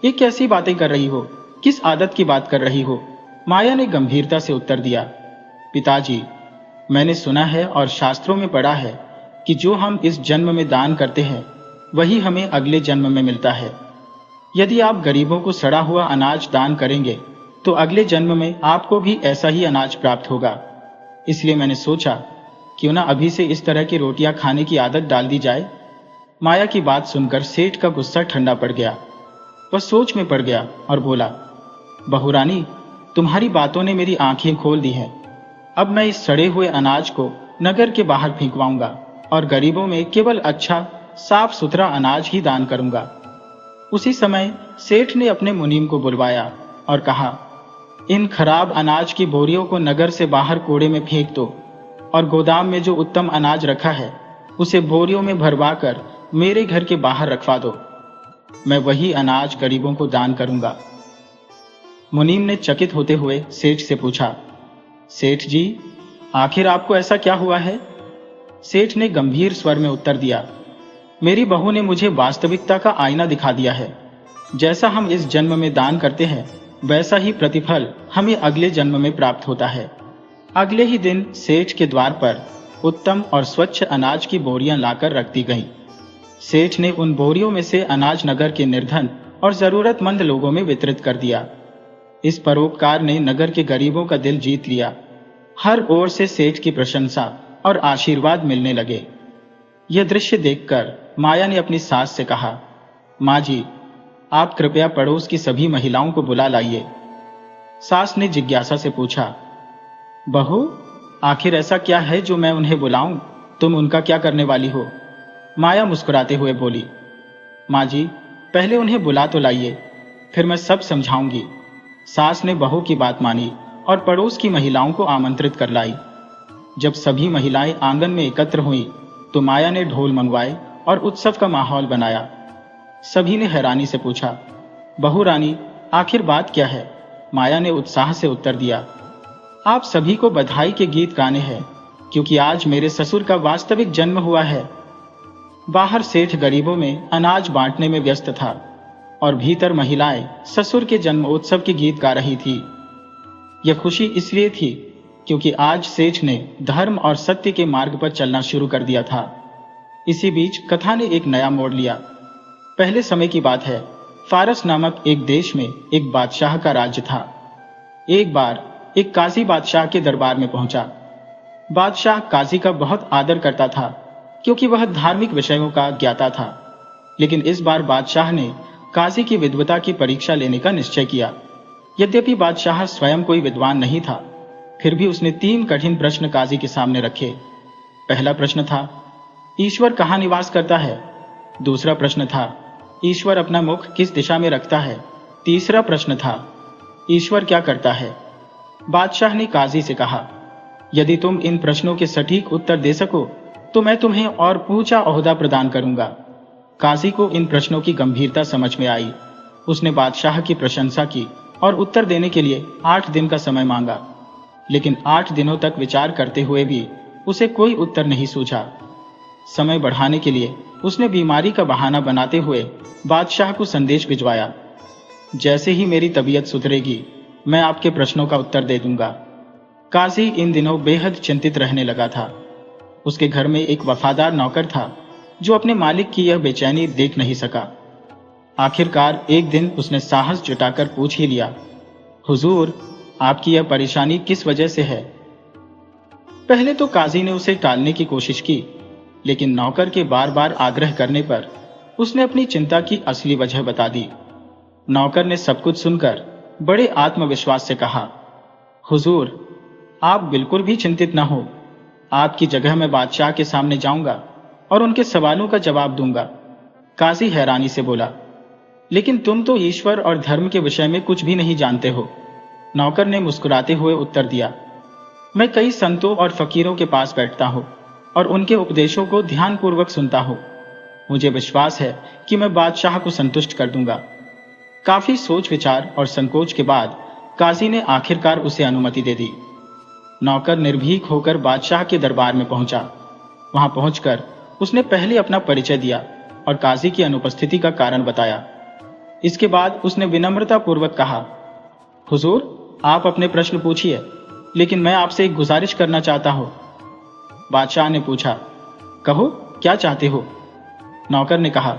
ये कैसी बातें कर रही हो? किस आदत की बात कर रही हो? माया ने गंभीरता से उत्तर दिया, पिताजी, मैंने सुना है और शास्त्रों में पढ़ा है कि जो हम इस जन्म में दान करते हैं वही हमें अगले जन्म में मिलता है। यदि आप गरीबों को सड़ा हुआ अनाज दान करेंगे तो अगले जन्म में आपको भी ऐसा ही अनाज प्राप्त होगा। इसलिए मैंने सोचा क्यों ना अभी से इस तरह की रोटियां खाने की आदत डाल दी जाए। माया की बात सुनकर सेठ का गुस्सा ठंडा पड़ गया। वह सोच में पड़ गया और बोला, बहू रानी, तुम्हारी बातों ने मेरी आंखें खोल दी हैं। अब मैं इस सड़े हुए अनाज को नगर के बाहर फेंकवाऊंगा और गरीबों में केवल अच्छा साफ सुथरा अनाज ही दान करूंगा। उसी समय सेठ ने अपने मुनीम को बुलवाया और कहा, इन खराब अनाज की बोरियों को नगर से बाहर कूड़े में फेंक दो और गोदाम में जो उत्तम अनाज रखा है उसे बोरियों में भरवा कर मेरे घर के बाहर रखवा दो। मैं वही अनाज गरीबों को दान करूंगा। मुनीम ने चकित होते हुए सेठ से पूछा, सेठ जी, आखिर आपको ऐसा क्या हुआ है? सेठ ने गंभीर स्वर में उत्तर दिया, मेरी बहू ने मुझे वास्तविकता का आईना दिखा दिया है। जैसा हम इस जन्म में दान करते हैं वैसा ही प्रतिफल हमें अगले जन्म में प्राप्त होता है। अगले ही दिन सेठ के द्वार पर उत्तम और स्वच्छ अनाज की बोरियां लाकर रख दी गईं। सेठ ने उन बोरियों में से अनाज नगर के निर्धन और जरूरतमंद लोगों में वितरित कर दिया। इस परोपकार ने नगर के गरीबों का दिल जीत लिया। हर ओर से सेठ की प्रशंसा और आशीर्वाद मिलने लगे। यह दृश्य देखकर माया ने अपनी सास से कहा, माँ जी, आप कृपया पड़ोस की सभी महिलाओं को बुला लाइए। सास ने जिज्ञासा से पूछा, बहू, आखिर ऐसा क्या है जो मैं उन्हें बुलाऊं? तुम उनका क्या करने वाली हो? माया मुस्कुराते हुए बोली, माँ जी, पहले उन्हें बुला तो लाइए, फिर मैं सब समझाऊंगी। सास ने बहू की बात मानी और पड़ोस की महिलाओं को आमंत्रित कर लाई। जब सभी महिलाएं आंगन में एकत्र हुईं, तो माया ने ढोल मंगवाए और उत्सव का माहौल बनाया। सभी ने हैरानी से पूछा, बहू रानी, आखिर बात क्या है? माया ने उत्साह से उत्तर दिया, आप सभी को बधाई के गीत गाने हैं, क्योंकि आज मेरे ससुर का वास्तविक जन्म हुआ है। बाहर सेठ गरीबों में अनाज बांटने में व्यस्त था और भीतर महिलाएं ससुर के जन्मोत्सव के गीत गा रही थी। यह खुशी इसलिए थी क्योंकि आज सेठ ने धर्म और सत्य के मार्ग पर चलना शुरू कर दिया था। इसी बीच कथा ने एक नया मोड़ लिया। पहले समय की बात है, फारस नामक एक देश में एक बादशाह का राज्य था। एक बार एक काजी बादशाह के दरबार में पहुंचा। बादशाह काजी का बहुत आदर करता था क्योंकि वह धार्मिक विषयों का ज्ञाता था। लेकिन इस बार बादशाह ने काजी की विद्वता की परीक्षा लेने का निश्चय किया। यद्यपि बादशाह स्वयं कोई विद्वान नहीं था, फिर भी उसने 3 कठिन प्रश्न काजी के सामने रखे। पहला प्रश्न था, ईश्वर कहाँ निवास करता है? दूसरा प्रश्न था, ईश्वर अपना मुख किस दिशा में रखता है? तीसरा प्रश्न था, ईश्वर क्या करता है? बादशाह ने काजी से कहा, यदि तुम इन प्रश्नों के सटीक उत्तर दे सको तो मैं तुम्हें और ऊंचा ओहदा प्रदान करूंगा। काजी को इन प्रश्नों की गंभीरता समझ में आई। उसने बादशाह की प्रशंसा की और उत्तर देने के लिए 8 दिन का समय मांगा। लेकिन 8 दिनों तक विचार करते हुए भी उसे कोई उत्तर नहीं सूझा। समय बढ़ाने के लिए उसने बीमारी का बहाना बनाते हुए बादशाह को संदेश भिजवाया, जैसे ही मेरी तबीयत सुधरेगी मैं आपके प्रश्नों का उत्तर दे दूंगा। काजी इन दिनों बेहद चिंतित रहने लगा था। उसके घर में एक वफादार नौकर था जो अपने मालिक की यह बेचैनी देख नहीं सका। आखिरकार एक दिन उसने साहस जुटाकर पूछ ही लिया, हुजूर, आपकी यह परेशानी किस वजह से है? पहले तो काजी ने उसे टालने की कोशिश की, लेकिन नौकर के बार बार आग्रह करने पर उसने अपनी चिंता की असली वजह बता दी। नौकर ने सब कुछ सुनकर बड़े आत्मविश्वास से कहा, हुजूर, आप बिल्कुल भी चिंतित न हो। आपकी जगह मैं बादशाह के सामने जाऊंगा और उनके सवालों का जवाब दूंगा। काजी हैरानी से बोला, लेकिन तुम तो ईश्वर और धर्म के विषय में कुछ भी नहीं जानते हो। नौकर ने मुस्कुराते हुए उत्तर दिया, मैं कई संतों और फकीरों के पास बैठता हूं और उनके उपदेशों को ध्यानपूर्वक सुनता हूं। मुझे विश्वास है कि मैं बादशाह को संतुष्ट कर दूंगा। काफी सोच विचार और संकोच के बाद काजी ने आखिरकार उसे अनुमति दे दी। नौकर निर्भीक होकर बादशाह के दरबार में पहुंचा। वहां पहुंचकर उसने पहले अपना परिचय दिया और काजी की अनुपस्थिति का कारण बताया। इसके बाद उसने विनम्रता पूर्वक कहा, हुजूर, आप अपने प्रश्न पूछिए, लेकिन मैं आपसे एक गुजारिश करना चाहता हूं। बादशाह ने पूछा, कहो, क्या चाहते हो? नौकर ने कहा,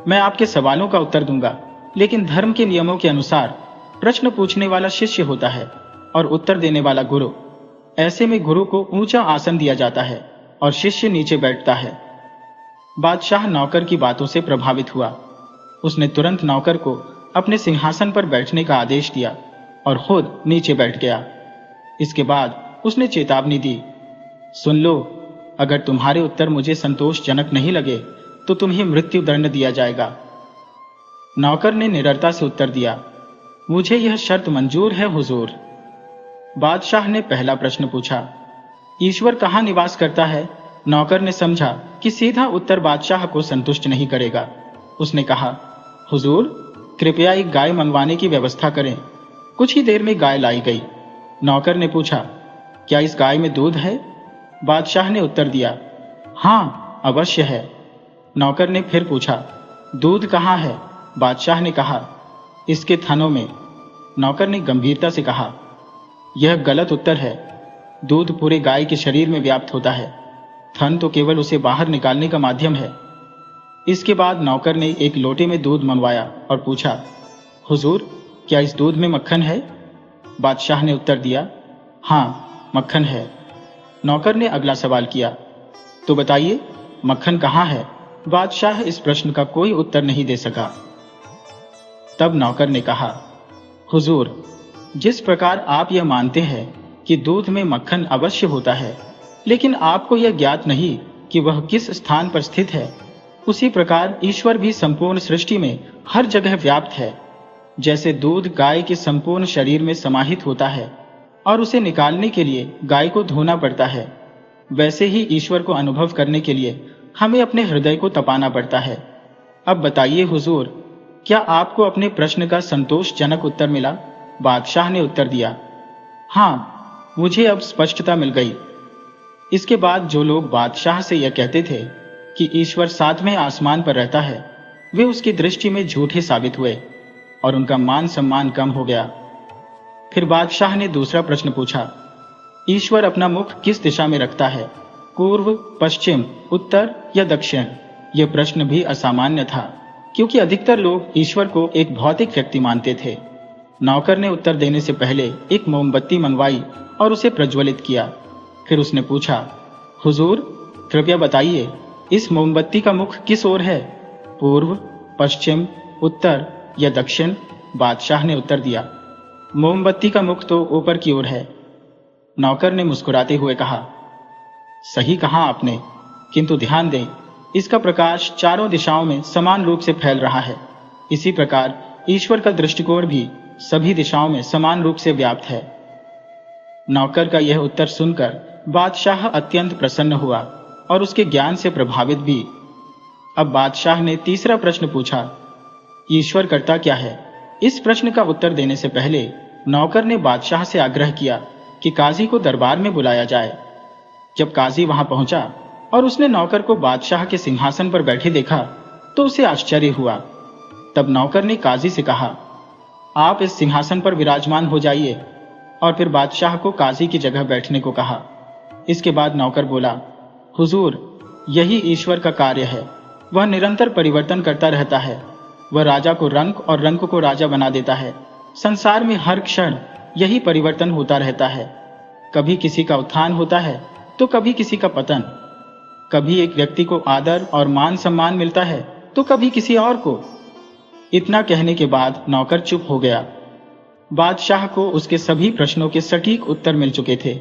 मैं आपके सवालों का उत्तर दूंगा, लेकिन धर्म के नियमों के अनुसार प्रश्न पूछने वाला शिष्य होता है और उत्तर देने वाला गुरु। ऐसे में गुरु को ऊंचा आसन दिया जाता है और शिष्य नीचे बैठता है। बादशाह नौकर की बातों से प्रभावित हुआ। उसने तुरंत नौकर को अपने सिंहासन पर बैठने का आदेश दिया और खुद नीचे बैठ गया। इसके बाद उसने चेतावनी दी, सुन लो, अगर तुम्हारे उत्तर मुझे संतोषजनक नहीं लगे तो तुम्हें मृत्यु दंड दिया जाएगा। नौकर ने निडरता से उत्तर दिया, मुझे यह शर्त मंजूर है हुजूर। बादशाह ने पहला प्रश्न पूछा, ईश्वर कहाँ निवास करता है? नौकर ने समझा कि सीधा उत्तर बादशाह को संतुष्ट नहीं करेगा। उसने कहा, हुजूर, कृपया एक गाय मंगवाने की व्यवस्था करें। कुछ ही देर में गाय लाई गई। नौकर ने पूछा, क्या इस गाय में दूध है? बादशाह ने उत्तर दिया, हाँ, अवश्य है। नौकर ने फिर पूछा, दूध कहाँ है? बादशाह ने कहा, इसके थनों में। नौकर ने गंभीरता से कहा, यह गलत उत्तर है। दूध पूरे गाय के शरीर में व्याप्त होता है, थन तो केवल उसे बाहर निकालने का माध्यम है। इसके बाद नौकर ने एक लोटे में दूध मंगवाया और पूछा, हुजूर, क्या इस दूध में मक्खन है? बादशाह ने उत्तर दिया, हाँ, मक्खन है। नौकर ने अगला सवाल किया, तो बताइए, मक्खन कहाँ है? बादशाह इस प्रश्न का कोई उत्तर नहीं दे सका। तब नौकर ने कहा, हुजूर, जिस प्रकार आप यह मानते हैं कि दूध में मक्खन अवश्य होता है, लेकिन आपको यह ज्ञात नहीं कि वह किस स्थान पर स्थित है, उसी प्रकार ईश्वर भी संपूर्ण सृष्टि में हर जगह व्याप्त है। जैसे दूध गाय के संपूर्ण शरीर में समाहित होता है और उसे निकालने के लिए गाय को धोना पड़ता है, वैसे ही ईश्वर को अनुभव करने के लिए हमें अपने हृदय को तपाना पड़ता है। अब बताइए हुजूर, क्या आपको अपने प्रश्न का संतोषजनक उत्तर मिला? बादशाह ने उत्तर दिया, हाँ, मुझे अब स्पष्टता मिल गई। इसके बाद जो लोग बादशाह से यह कहते थे कि ईश्वर सातवें आसमान पर रहता है, वे उसकी दृष्टि में झूठे साबित हुए और उनका मान सम्मान कम हो गया। फिर बादशाह ने दूसरा प्रश्न पूछा, ईश्वर अपना मुख किस दिशा में रखता है? पूर्व, पश्चिम, उत्तर या दक्षिण? यह प्रश्न भी असामान्य था, क्योंकि अधिकतर लोग ईश्वर को एक भौतिक व्यक्ति मानते थे। नौकर ने उत्तर देने से पहले एक मोमबत्ती मंगवाई और उसे प्रज्वलित किया। फिर उसने पूछा, हुजूर, कृपया बताइए, इस मोमबत्ती का मुख किस ओर है? पूर्व, पश्चिम, उत्तर या दक्षिण? बादशाह ने उत्तर दिया, मोमबत्ती का मुख तो ऊपर की ओर है। नौकर ने मुस्कुराते हुए कहा, सही कहा आपने, किंतु ध्यान दें, इसका प्रकाश चारों दिशाओं में समान रूप से फैल रहा है। इसी प्रकार ईश्वर का दृष्टिकोण भी सभी दिशाओं में समान रूप से व्याप्त है। नौकर का यह उत्तर सुनकर बादशाह अत्यंत प्रसन्न हुआ और उसके ज्ञान से प्रभावित भी। अब बादशाह ने तीसरा प्रश्न पूछा, ईश्वर करता क्या है? इस प्रश्न का उत्तर देने से पहले नौकर ने बादशाह से आग्रह किया कि काजी को दरबार में बुलाया जाए। जब काजी वहां पहुंचा और उसने नौकर को बादशाह के सिंहासन पर बैठे देखा तो उसे आश्चर्य हुआ। तब नौकर ने काजी से कहा, आप इस सिंहासन पर विराजमान हो जाइए, और फिर बादशाह को काजी की जगह बैठने को कहा। इसके बाद नौकर बोला, हुजूर, यही ईश्वर का कार्य है। वह निरंतर परिवर्तन करता रहता है। वह राजा को रंक और रंक को राजा बना देता है। संसार में हर क्षण यही परिवर्तन होता रहता है। कभी किसी का उत्थान होता है तो कभी किसी का पतन। कभी एक व्यक्ति को आदर और मान सम्मान मिलता है तो कभी किसी और को। इतना कहने के बाद नौकर चुप हो गया। बादशाह को उसके सभी प्रश्नों के सटीक उत्तर मिल चुके थे।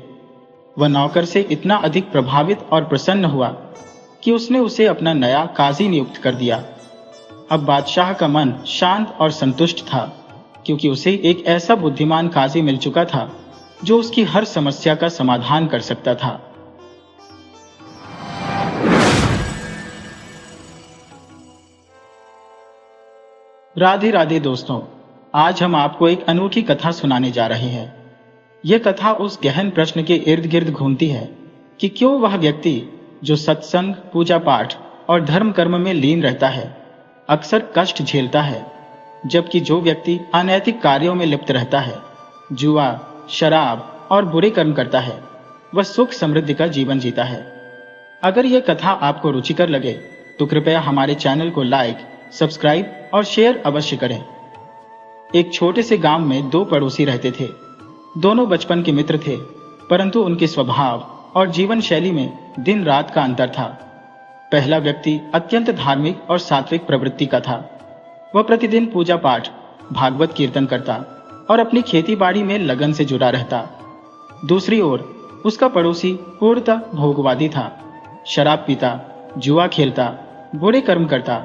वह नौकर से इतना अधिक प्रभावित और प्रसन्न हुआ कि उसने उसे अपना नया काजी नियुक्त कर दिया। अब बादशाह का मन शांत और संतुष्ट था, क्योंकि उसे एक ऐसा बुद्धिमान काजी मिल चुका था जो उसकी हर समस्या का समाधान कर सकता था। राधे राधे दोस्तों, आज हम आपको एक अनूठी कथा सुनाने जा रहे हैं। यह कथा उस गहन प्रश्न के इर्द गिर्द घूमती है कि क्यों वह व्यक्ति जो सत्संग, पूजा पाठ और धर्म कर्म में लीन रहता है अक्सर कष्ट झेलता है, जबकि जो व्यक्ति अनैतिक कार्यों में लिप्त रहता है, जुआ, शराब और बुरे कर्म करता है, वह सुख समृद्धि का जीवन जीता है। अगर यह कथा आपको रुचिकर लगे तो कृपया हमारे चैनल को लाइक, सब्सक्राइब और शेयर अवश्य करें। एक छोटे से गांव में दो पड़ोसी रहते थे। दोनों बचपन के मित्र थे, परंतु उनके स्वभाव और जीवन शैली में दिन रात का अंतर था। पहला व्यक्ति अत्यंत धार्मिक और सात्विक प्रवृत्ति का था। वह प्रतिदिन पूजा पाठ, भागवत कीर्तन करता और अपनी खेती बाड़ी में लगन से जुड़ा रहता। दूसरी ओर उसका पड़ोसी पूर्णतः भोगवादी था। शराब पीता, जुआ खेलता, बुरे कर्म करता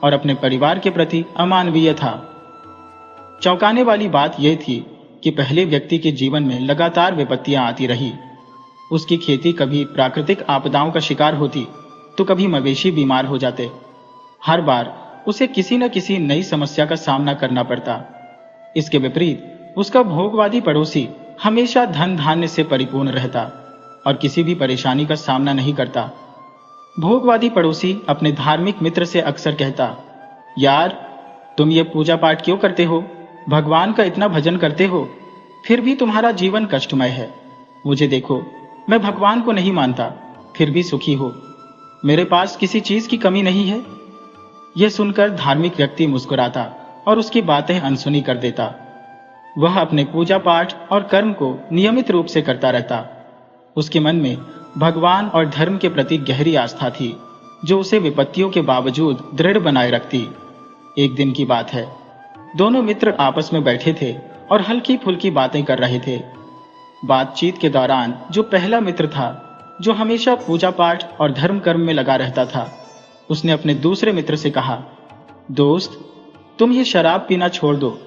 और अपने परिवार के प्रति अमानवीय था। चौंकाने वाली बात यह थी कि पहले व्यक्ति के जीवन में लगातार विपत्तियां आती रही। उसकी खेती कभी प्राकृतिक आपदाओं का शिकार होती तो कभी मवेशी बीमार हो जाते। हर बार उसे किसी न किसी नई समस्या का सामना करना पड़ता। इसके विपरीत उसका भोगवादी पड़ोसी हमेशा धन धान्य से परिपूर्ण रहता और किसी भी परेशानी का सामना नहीं करता। भोगवादी पड़ोसी अपने धार्मिक मित्र से अक्सर कहता, यार, तुम ये पूजा पाठ क्यों करते हो? भगवान का इतना भजन करते हो, फिर भी तुम्हारा जीवन कष्टमय है। मुझे देखो, मैं भगवान को नहीं मानता, फिर भी सुखी हो। मेरे पास किसी चीज की कमी नहीं है। यह सुनकर धार्मिक व्यक्ति मुस्कुराता और उसकी बातें अनसुनी कर देता। वह अपने पूजा पाठ और कर्म को नियमित रूप से करता रहता। उसके मन में भगवान और धर्म के प्रति गहरी आस्था थी, जो उसे विपत्तियों के बावजूद दृढ़ बनाए रखती। एक दिन की बात है, दोनों मित्र आपस में बैठे थे और हल्की फुल्की बातें कर रहे थे। बातचीत के दौरान जो पहला मित्र था, जो हमेशा पूजा पाठ और धर्म कर्म में लगा रहता था, उसने अपने दूसरे मित्र से कहा, दोस्त, तुम ये शराब पीना छोड़ दो।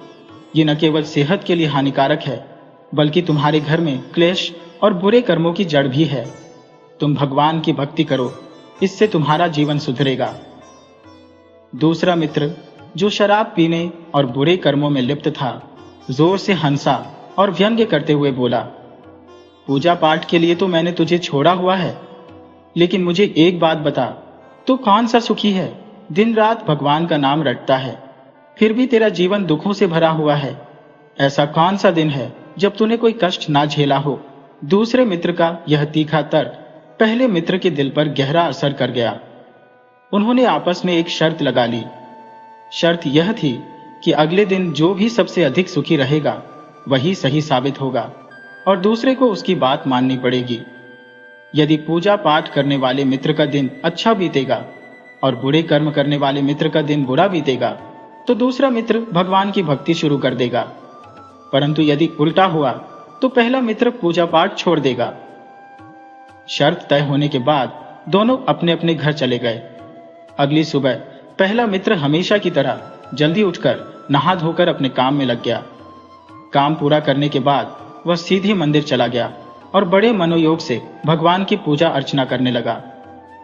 ये न केवल सेहत के लिए हानिकारक है, बल्कि तुम्हारे घर में क्लेश और बुरे कर्मों की जड़ भी है। तुम भगवान की भक्ति करो, इससे तुम्हारा जीवन सुधरेगा। दूसरा मित्र, जो शराब पीने और बुरे कर्मों में लिप्त था, जोर से हंसा और व्यंग्य करते हुए बोला, पूजा पाठ के लिए तो मैंने तुझे छोड़ा हुआ है, लेकिन मुझे एक बात बता, तू कौन सा सुखी है? दिन रात भगवान का नाम रटता है, फिर भी तेरा जीवन दुखों से भरा हुआ है। ऐसा कौन सा दिन है जब तूने कोई कष्ट ना झेला हो? दूसरे मित्र का यह तीखा तर्क पहले मित्र के दिल पर गहरा असर कर गया। उन्होंने आपस में एक शर्त लगा ली। शर्त यह थी कि अगले दिन जो भी सबसे अधिक सुखी रहेगा, वही सही साबित होगा और दूसरे को उसकी बात माननी पड़ेगी। यदि पूजा पाठ करने वाले मित्र का दिन अच्छा बीतेगा और बुरे कर्म करने वाले मित्र का दिन बुरा बीतेगा, तो दूसरा मित्र भगवान की भक्ति शुरू कर देगा। परंतु यदि उल्टा हुआ तो पहला मित्र पूजा पाठ छोड़ देगा। शर्त तय होने के बाद दोनों अपने अपने घर चले गए। अगली सुबह पहला मित्र हमेशा की तरह जल्दी उठकर नहा धोकर अपने काम में लग गया। काम पूरा करने के बाद वह सीधे मंदिर चला गया और बड़े मनोयोग से भगवान की पूजा अर्चना करने लगा।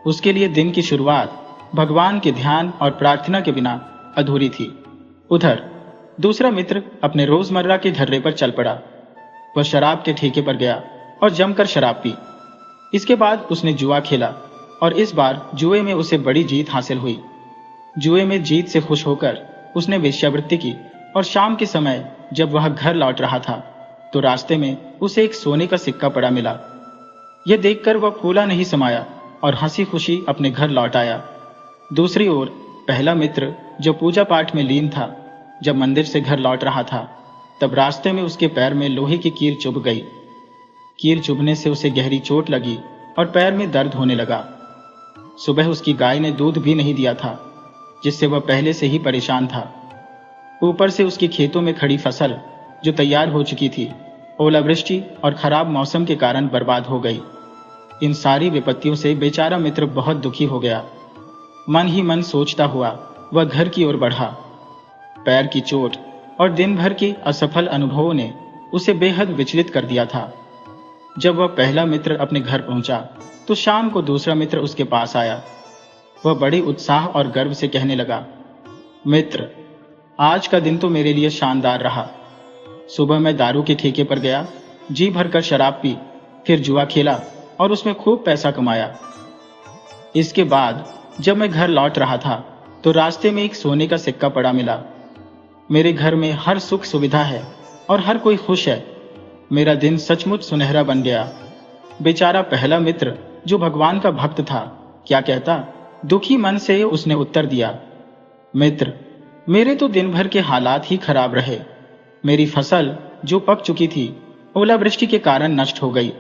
उसके लिए दिन की शुरुआत भगवान के ध्यान और प्रार्थना के बिना अधूरी थी। उधर दूसरा मित्र अपने रोजमर्रा के ढर्रे पर चल पड़ा। वह शराब के ठेके पर गया और जमकर शराब पी। इसके बाद उसने जुआ खेला और इस बार जुए में उसे बड़ी जीत हासिल हुई। जुए में जीत से खुश होकर उसने वेश्यावृत्ति की और शाम के समय जब वह घर लौट रहा था तो रास्ते में उसे एक सोने का सिक्का पड़ा मिला। यह देखकर वह फूला नहीं समाया और हंसी खुशी अपने घर लौट आया। दूसरी ओर पहला मित्र जो पूजा पाठ में लीन था, जब मंदिर से घर लौट रहा था, तब रास्ते में उसके पैर में लोहे की कील चुभ गई। कील चुभने से उसे गहरी चोट लगी और पैर में दर्द होने लगा। सुबह उसकी गाय ने दूध भी नहीं दिया था, जिससे वह पहले से ही परेशान था। ऊपर से उसकी खेतों में खड़ी फसल जो तैयार हो चुकी थी, ओलावृष्टि और खराब मौसम के कारण बर्बाद हो गई। इन सारी विपत्तियों से बेचारा मित्र बहुत दुखी हो गया। मन ही मन सोचता हुआ वह घर की ओर बढ़ा। पैर की चोट और दिन भर के असफल अनुभवों ने उसे बेहद विचलित कर दिया था। जब वह पहला मित्र अपने घर पहुंचा तो शाम को दूसरा मित्र उसके पास आया। वह बड़े उत्साह और गर्व से कहने लगा, मित्र, आज का दिन तो मेरे लिए शानदार रहा। सुबह मैं दारू के ठेके पर गया, जी भरकर शराब पी, फिर जुआ खेला और उसमें खूब पैसा कमाया। इसके बाद जब मैं घर लौट रहा था तो रास्ते में एक सोने का सिक्का पड़ा मिला। मेरे घर में हर सुख सुविधा है और हर कोई खुश है। मेरा दिन सचमुच सुनहरा बन गया। बेचारा पहला मित्र जो भगवान का भक्त था क्या कहता? दुखी मन से उसने उत्तर दिया, मित्र, मेरे तो दिन भर के हालात ही खराब रहे, मेरी फसल जो पक चुकी थी ओलावृष्टि के कारण नष्ट हो गई।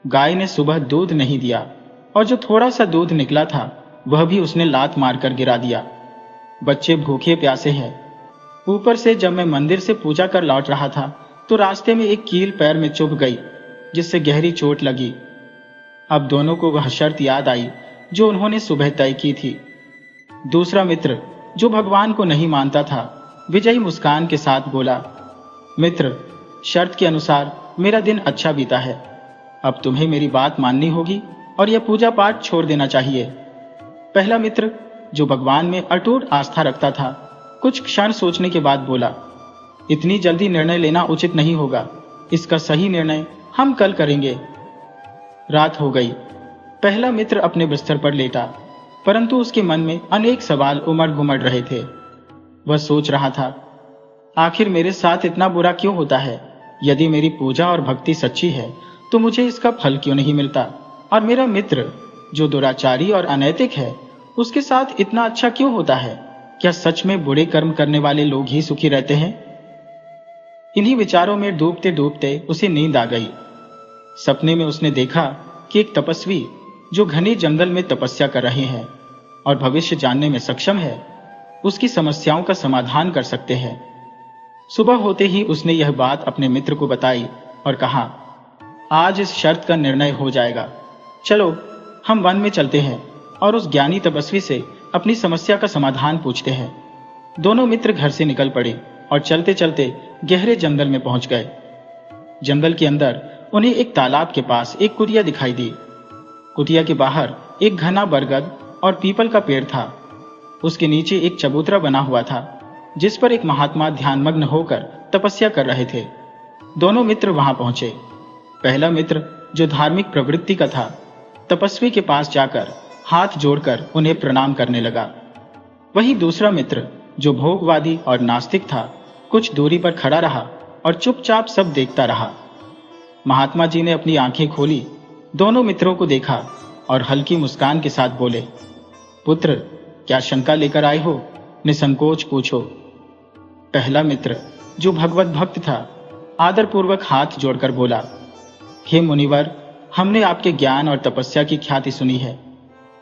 गाय ने सुबह दूध नहीं दिया और जो थोड़ा सा दूध निकला था वह भी उसने लात मारकर गिरा दिया। बच्चे भूखे प्यासे हैं। ऊपर से जब मैं मंदिर से पूजा कर लौट रहा था तो रास्ते में एक कील पैर में चुभ गई, जिससे गहरी चोट लगी। अब दोनों को वह शर्त याद आई जो उन्होंने सुबह तय की थी। दूसरा मित्र जो भगवान को नहीं मानता था विजयी मुस्कान के साथ बोला, मित्र, शर्त के अनुसार मेरा दिन अच्छा बीता है। अब तुम्हें मेरी बात माननी होगी और यह पूजा पाठ छोड़ देना चाहिए। पहला मित्र जो भगवान में अटूट आस्था रखता था कुछ क्षण सोचने के बाद बोला, इतनी जल्दी निर्णय लेना उचित नहीं होगा। इसका सही निर्णय हम कल करेंगे। रात हो गई। पहला मित्र अपने बिस्तर पर लेटा, परंतु उसके मन में अनेक सवाल उमड़ घुमड़ रहे थे। वह सोच रहा था, आखिर मेरे साथ इतना बुरा क्यों होता है? यदि मेरी पूजा और भक्ति सच्ची है तो मुझे इसका फल क्यों नहीं मिलता? और मेरा मित्र जो दुराचारी और अनैतिक है उसके साथ इतना अच्छा क्यों होता है? क्या सच में बुरे कर्म करने वाले लोग ही सुखी रहते हैं? इन्हीं विचारों में डूबते डूबते उसे नींद आ गई। सपने में उसने देखा कि एक तपस्वी जो घने जंगल में तपस्या कर रहे हैं और भविष्य जानने में सक्षम है, उसकी समस्याओं का समाधान कर सकते हैं। सुबह होते ही उसने यह बात अपने मित्र को बताई और कहा, आज इस शर्त का निर्णय हो जाएगा। चलो हम वन में चलते हैं और उस ज्ञानी तपस्वी से अपनी समस्या का समाधान पूछते हैं। दोनों मित्र घर से निकल पड़े और चलते चलते गहरे जंगल में पहुंच गए। जंगल के अंदर उन्हें एक तालाब के पास एक कुटिया दिखाई दी। कुटिया के बाहर एक घना बरगद और पीपल का पेड़ था। उसके नीचे एक चबूतरा बना हुआ था जिस पर एक महात्मा ध्यानमग्न होकर तपस्या कर रहे थे। दोनों मित्र वहां पहुंचे। पहला मित्र जो धार्मिक प्रवृत्ति का था तपस्वी के पास जाकर हाथ जोड़कर उन्हें प्रणाम करने लगा। वहीं दूसरा मित्र जो भोगवादी और नास्तिक था कुछ दूरी पर खड़ा रहा और चुपचाप सब देखता रहा। महात्मा जी ने अपनी आंखें खोली, दोनों मित्रों को देखा और हल्की मुस्कान के साथ बोले, पुत्र, क्या शंका लेकर आए हो? निसंकोच पूछो। पहला मित्र जो भगवत भक्त था आदरपूर्वक हाथ जोड़कर बोला, हे मुनिवर, हमने आपके ज्ञान और तपस्या की ख्याति सुनी है।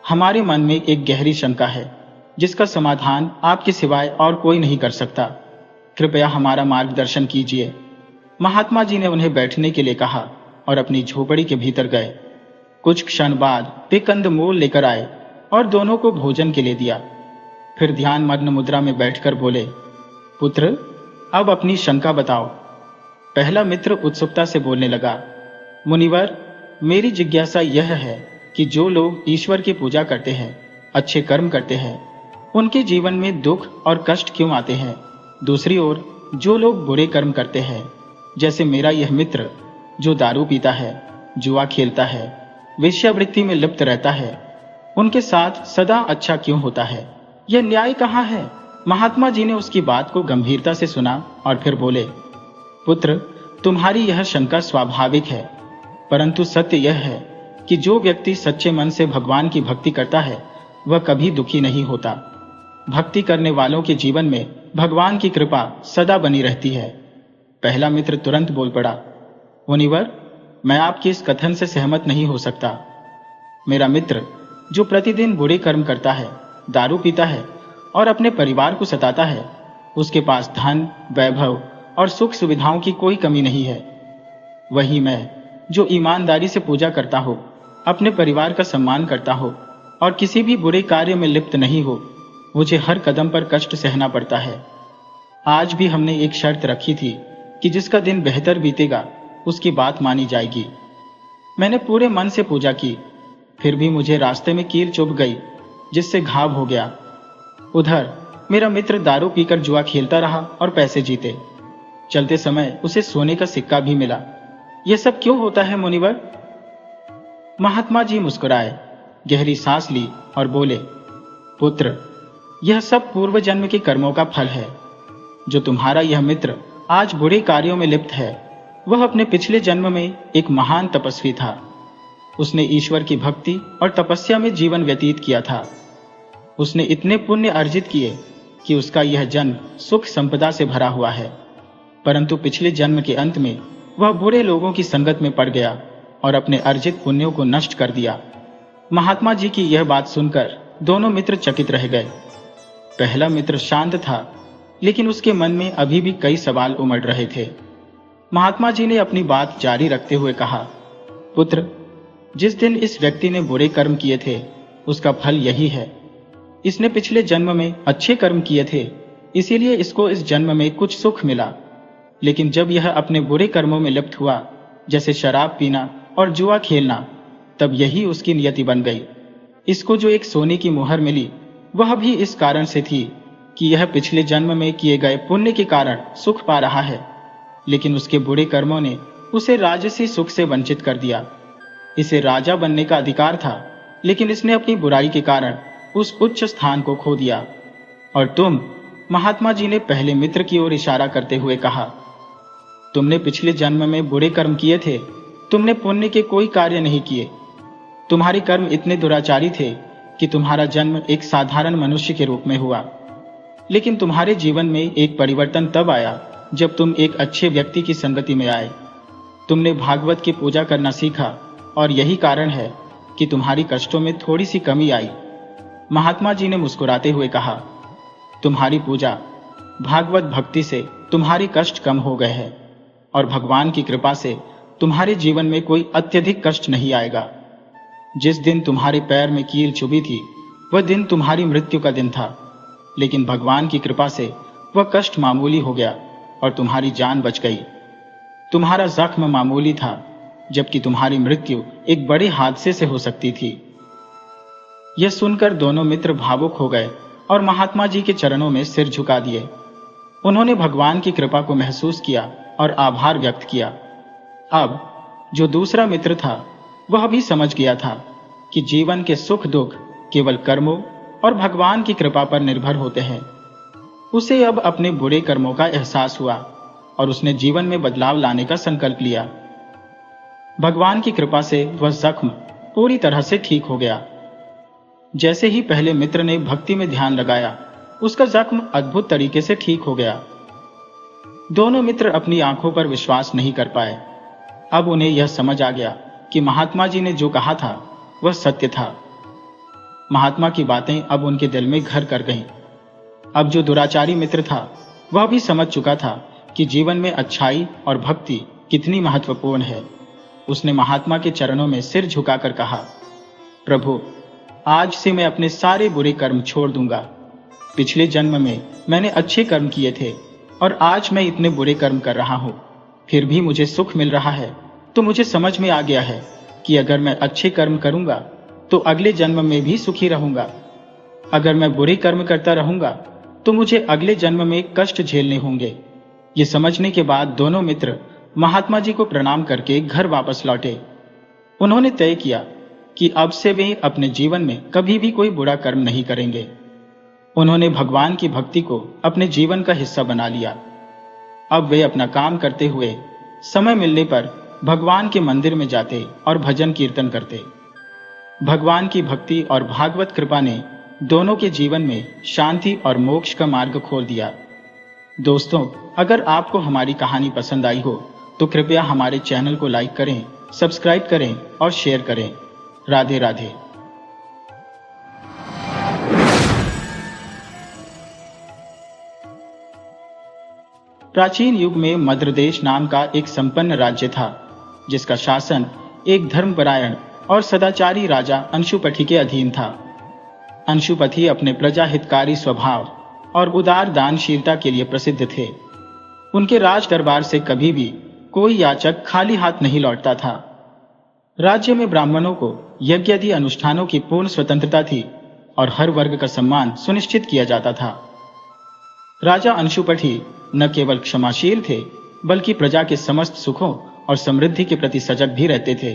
हमारे मन में एक गहरी शंका है जिसका समाधान आपके सिवाय और कोई नहीं कर सकता। कृपया हमारा मार्गदर्शन कीजिए। महात्मा जी ने उन्हें बैठने के लिए कहा और अपनी झोपड़ी के भीतर गए। कुछ क्षण बाद वे कंदमूल लेकर आए और दोनों को भोजन के लिए दिया। फिर ध्यान मग्न मुद्रा में बैठकर बोले, पुत्र, अब अपनी शंका बताओ। पहला मित्र उत्सुकता से बोलने लगा, मुनिवर, मेरी जिज्ञासा यह है कि जो लोग ईश्वर की पूजा करते हैं, अच्छे कर्म करते हैं, उनके जीवन में दुख और कष्ट क्यों आते हैं? दूसरी ओर जो लोग बुरे कर्म करते हैं, जैसे मेरा यह मित्र जो दारू पीता है, जुआ खेलता है, वेश्यावृत्ति में लिप्त रहता है, उनके साथ सदा अच्छा क्यों होता है? यह न्याय कहाँ है? महात्मा जी ने उसकी बात को गंभीरता से सुना और फिर बोले, पुत्र, तुम्हारी यह शंका स्वाभाविक है, परंतु सत्य यह है कि जो व्यक्ति सच्चे मन से भगवान की भक्ति करता है वह कभी दुखी नहीं होता। भक्ति करने वालों के जीवन में भगवान की कृपा सदा बनी रहती है। पहला मित्र तुरंत बोल पड़ा, मुनिवर, मैं आपके इस कथन से सहमत नहीं हो सकता। मेरा मित्र जो प्रतिदिन बुरे कर्म करता है, दारू पीता है और अपने परिवार को सताता है, उसके पास धन, वैभव और सुख सुविधाओं की कोई कमी नहीं है। वही मैं जो ईमानदारी से पूजा करता हो, अपने परिवार का सम्मान करता हो और किसी भी बुरे कार्य में लिप्त नहीं हो, मुझे हर कदम पर कष्ट सहना पड़ता है। आज भी हमने एक शर्त रखी थी कि जिसका दिन बेहतर बीतेगा उसकी बात मानी जाएगी। मैंने पूरे मन से पूजा की, फिर भी मुझे रास्ते में कील चुभ गई जिससे घाव हो गया। उधर मेरा मित्र दारू पीकर जुआ खेलता रहा और पैसे जीते। चलते समय उसे सोने का सिक्का भी मिला। यह सब क्यों होता है मुनिवर? महात्मा जी मुस्कुराए, गहरी सांस ली और बोले, पुत्र, यह सब पूर्व जन्म के कर्मों का फल है। जो तुम्हारा यह मित्र आज बुरे कार्यों में लिप्त है, वह अपने पिछले जन्म में एक महान तपस्वी था। उसने ईश्वर की भक्ति और तपस्या में जीवन व्यतीत किया था। उसने इतने पुण्य अर्जित किए कि उसका यह जन्म सुख संपदा से भरा हुआ है। परंतु पिछले जन्म के अंत में वह बुरे लोगों की संगत में पड़ गया और अपने अर्जित पुण्यों को नष्ट कर दिया। महात्मा जी की यह बात सुनकर दोनों मित्र चकित रह गए। पहला मित्र शांत था, लेकिन उसके मन में अभी भी कई सवाल उमड़ रहे थे। महात्मा जी ने अपनी बात जारी रखते हुए कहा, पुत्र, जिस दिन इस व्यक्ति ने बुरे कर्म किए थे उसका फल यही है। इसने पिछले जन्म में अच्छे कर्म किए थे, इसीलिए इसको इस जन्म में कुछ सुख मिला। लेकिन जब यह अपने बुरे कर्मों में लिप्त हुआ, जैसे शराब पीना और जुआ खेलना, तब यही उसकी नियति बन गई। इसको जो एक सोने की मुहर मिली, वह भी इस कारण से थी कि यह पिछले जन्म में किए गए पुण्य के कारण सुख पा रहा है, लेकिन उसके बुरे कर्मों ने उसे राजसी सुख से वंचित कर दिया। इसे राजा बनने का अधिकार था, लेकिन इसने अपनी बुराई के कारण उस उच्च स्थान को खो दिया। और तुम, महात्मा जी ने पहले मित्र की ओर इशारा करते हुए कहा, तुमने पिछले जन्म में बुरे कर्म किए थे, तुमने पुण्य के कोई कार्य नहीं किए। तुम्हारे कर्म इतने दुराचारी थे कि तुम्हारा जन्म एक साधारण मनुष्य के रूप में हुआ। लेकिन तुम्हारे जीवन में एक परिवर्तन तब आया जब तुम एक अच्छे व्यक्ति की संगति में आए। तुमने भागवत की पूजा करना सीखा और यही कारण है कि तुम्हारी कष्टों में थोड़ी सी कमी आई। महात्मा जी ने मुस्कुराते हुए कहा, तुम्हारी पूजा, भागवत भक्ति से तुम्हारे कष्ट कम हो गए हैं और भगवान की कृपा से तुम्हारे जीवन में कोई अत्यधिक कष्ट नहीं आएगा। जिस दिन तुम्हारे पैर में कील चुभी थी, वह दिन तुम्हारी मृत्यु का दिन था, लेकिन भगवान की कृपा से वह कष्ट मामूली हो गया और तुम्हारी जान बच गई। तुम्हारा जख्म मामूली था, जबकि तुम्हारी मृत्यु एक बड़े हादसे से हो सकती थी। यह सुनकर दोनों मित्र भावुक हो गए और महात्मा जी के चरणों में सिर झुका दिए। उन्होंने भगवान की कृपा को महसूस किया और आभार व्यक्त किया। अब जो दूसरा मित्र था, वह भी समझ गया था कि जीवन के सुख दुख केवल कर्मों और भगवान की कृपा पर निर्भर होते हैं। उसे अब अपने बुरे कर्मों का एहसास हुआ और उसने जीवन में बदलाव लाने का संकल्प लिया। भगवान की कृपा से वह जख्म पूरी तरह से ठीक हो गया। जैसे ही पहले मित्र ने भक्ति में ध्यान लगाया, उसका जख्म अद्भुत तरीके से ठीक हो गया। दोनों मित्र अपनी आंखों पर विश्वास नहीं कर पाए। अब उन्हें यह समझ आ गया कि महात्मा जी ने जो कहा था वह सत्य था। महात्मा की बातें अब उनके दिल में घर कर गईं। अब जो दुराचारी मित्र था, वह भी समझ चुका था कि जीवन में अच्छाई और भक्ति कितनी महत्वपूर्ण है। उसने महात्मा के चरणों में सिर झुकाकर कहा, प्रभु, आज से मैं अपने सारे बुरे कर्म छोड़ दूंगा। पिछले जन्म में मैंने अच्छे कर्म किए थे और आज मैं इतने बुरे कर्म कर रहा हूं, फिर भी मुझे सुख मिल रहा है। तो मुझे समझ में आ गया है कि अगर मैं अच्छे कर्म करूंगा तो अगले जन्म में भी सुखी रहूंगा। अगर मैं बुरे कर्म करता रहूंगा तो मुझे अगले जन्म में कष्ट झेलने होंगे। ये समझने के बाद दोनों मित्र महात्मा जी को प्रणाम करके घर वापस लौटे। उन्होंने तय किया कि अब से वे अपने जीवन में कभी भी कोई बुरा कर्म नहीं करेंगे। उन्होंने भगवान की भक्ति को अपने जीवन का हिस्सा बना लिया। अब वे अपना काम करते हुए समय मिलने पर भगवान के मंदिर में जाते और भजन कीर्तन करते। भगवान की भक्ति और भागवत कृपा ने दोनों के जीवन में शांति और मोक्ष का मार्ग खोल दिया। दोस्तों, अगर आपको हमारी कहानी पसंद आई हो तो कृपया हमारे चैनल को लाइक करें, सब्सक्राइब करें और शेयर करें। राधे राधे। प्राचीन युग में मद्र देश नाम का एक संपन्न राज्य था, जिसका शासन एक धर्मपरायण और सदाचारी राजा अंशुपति के अधीन था। अंशुपति अपने प्रजा हितकारी स्वभाव और उदार दानशीलता के लिए प्रसिद्ध थे। उनके राज दरबार से कभी भी कोई याचक खाली हाथ नहीं लौटता था। राज्य में ब्राह्मणों को यज्ञ आदि अनुष्ठानों की पूर्ण स्वतंत्रता थी और हर वर्ग का सम्मान सुनिश्चित किया जाता था। राजा अंशुपति न केवल क्षमाशील थे, बल्कि प्रजा के समस्त सुखों और समृद्धि के प्रति सजग भी रहते थे।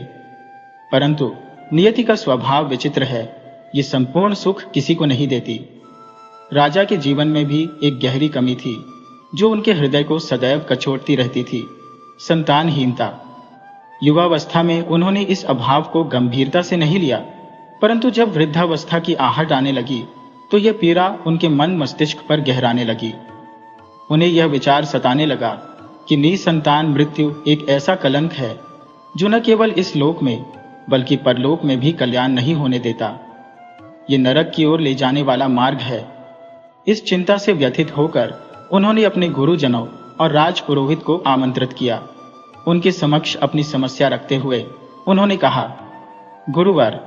परंतु नियति का स्वभाव विचित्र है, ये संपूर्ण सुख किसी को नहीं देती। राजा के जीवन में भी एक गहरी कमी थी, जो उनके हृदय को सदैव कचोटती रहती थी, संतानहीनता। युवावस्था में उन्होंने इस अभाव को गंभीरता से नहीं लिया, परंतु जब वृद्धावस्था की आहट आने लगी तो यह पीड़ा उनके मन मस्तिष्क पर गहराने लगी। उन्हें यह विचार सताने लगा कि निसंतान मृत्यु एक ऐसा कलंक है जो न केवल इस लोक में बल्कि परलोक में भी कल्याण नहीं होने देता। ये नरक की ओर ले जाने वाला मार्ग है। इस चिंता से व्यथित होकर उन्होंने अपने गुरुजनों और राजपुरोहित को आमंत्रित किया। उनके समक्ष अपनी समस्या रखते हुए उन्होंने कहा, गुरुवर,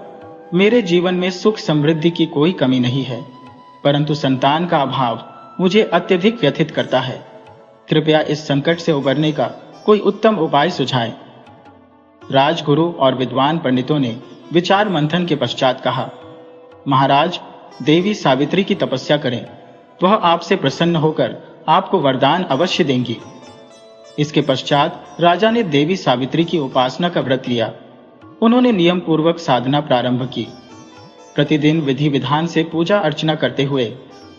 मेरे जीवन में सुख समृद्धि की कोई कमी नहीं है, परंतु संतान का अभाव मुझे अत्यधिक व्यथित करता है। कृपया इस संकट से उबरने का कोई उत्तम उपाय सुझाएं। राजगुरु और विद्वान पंडितों ने विचार मंथन के पश्चात कहा, महाराज, देवी सावित्री की तपस्या करें, वह आपसे प्रसन्न होकर आपको वरदान अवश्य देंगी। इसके पश्चात राजा ने देवी सावित्री की उपासना का व्रत लिया। उन्होंने नियम पूर्वक साधना प्रारंभ की। प्रतिदिन विधि विधान से पूजा अर्चना करते हुए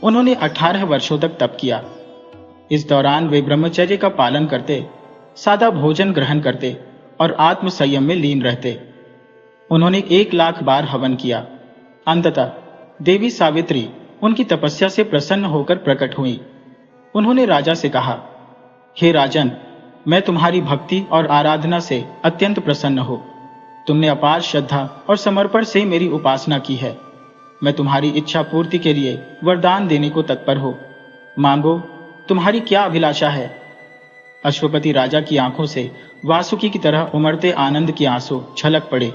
उन्होंने 18 वर्षों तक तप किया। इस दौरान वे ब्रह्मचर्य का पालन करते, सादा भोजन ग्रहण करते और आत्म संयम में लीन रहते। उन्होंने 1,00,000 बार हवन किया। अंततः देवी सावित्री उनकी तपस्या से प्रसन्न होकर प्रकट हुई। उन्होंने राजा से कहा, हे राजन, मैं तुम्हारी भक्ति और आराधना से अत्यंत प्रसन्न हूं। तुमने अपार श्रद्धा और समर्पण से मेरी उपासना की है। मैं तुम्हारी इच्छा पूर्ति के लिए वरदान देने को तत्पर हूं। मांगो, तुम्हारी क्या अभिलाषा है? अश्वपति राजा की आंखों से वासुकी की तरह उमड़ते आनंद के आंसू छलक पड़े।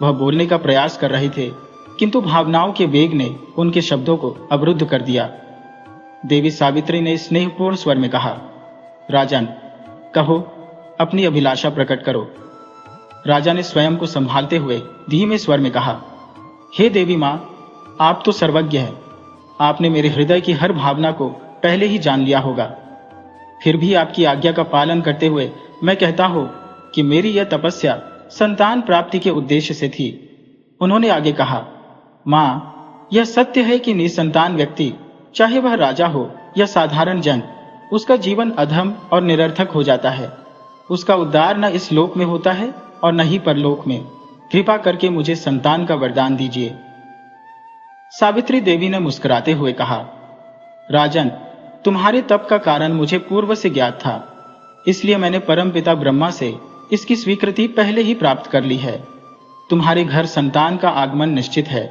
वह बोलने का प्रयास कर रहे थे, किंतु भावनाओं के वेग ने उनके शब्दों को अवरुद्ध कर दिया। देवी सावित्री ने स्नेहपूर्ण स्वर में कहा, राजन, कहो, अपनी अभिलाषा प्रकट करो। राजा ने स्वयं को संभालते हुए धीमे स्वर में कहा, हे देवी मां, आप तो सर्वज्ञ हैं। आपने मेरे हृदय की हर भावना को पहले ही जान लिया होगा। फिर भी आपकी आज्ञा का पालन करते हुए मैं कहता हूं कि मेरी यह तपस्या संतान प्राप्ति के उद्देश्य से थी। उन्होंने आगे कहा, मां, यह सत्य है कि निसंतान व्यक्ति, चाहे वह राजा हो या साधारण जन, उसका जीवन अधम और निरर्थक हो जाता है। उसका उद्धार न इस लोक में होता है और न ही परलोक में। कृपा करके मुझे संतान का वरदान दीजिए। सावित्री देवी ने मुस्कुराते हुए कहा, राजन, तुम्हारे तप का कारण मुझे पूर्व से ज्ञात था, इसलिए मैंने परमपिता ब्रह्मा से इसकी स्वीकृति पहले ही प्राप्त कर ली है। तुम्हारे घर संतान का आगमन निश्चित है।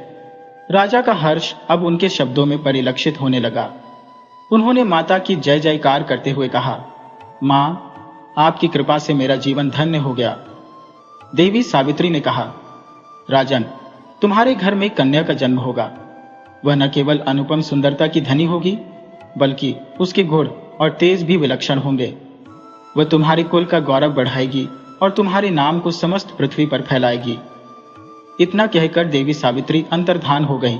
राजा का हर्ष अब उनके शब्दों में परिलक्षित होने लगा। उन्होंने माता की जय जयकार करते हुए कहा, मां, आपकी कृपा से मेरा जीवन धन्य हो गया। देवी सावित्री ने कहा, राजन, तुम्हारे घर में कन्या का जन्म होगा। वह न केवल अनुपम सुंदरता की धनी होगी, बल्कि उसके गुण और तेज भी विलक्षण होंगे। वह तुम्हारे कुल का गौरव बढ़ाएगी और तुम्हारे नाम को समस्त पृथ्वी पर फैलाएगी। इतना कहकर देवी सावित्री अंतर्धान हो गई,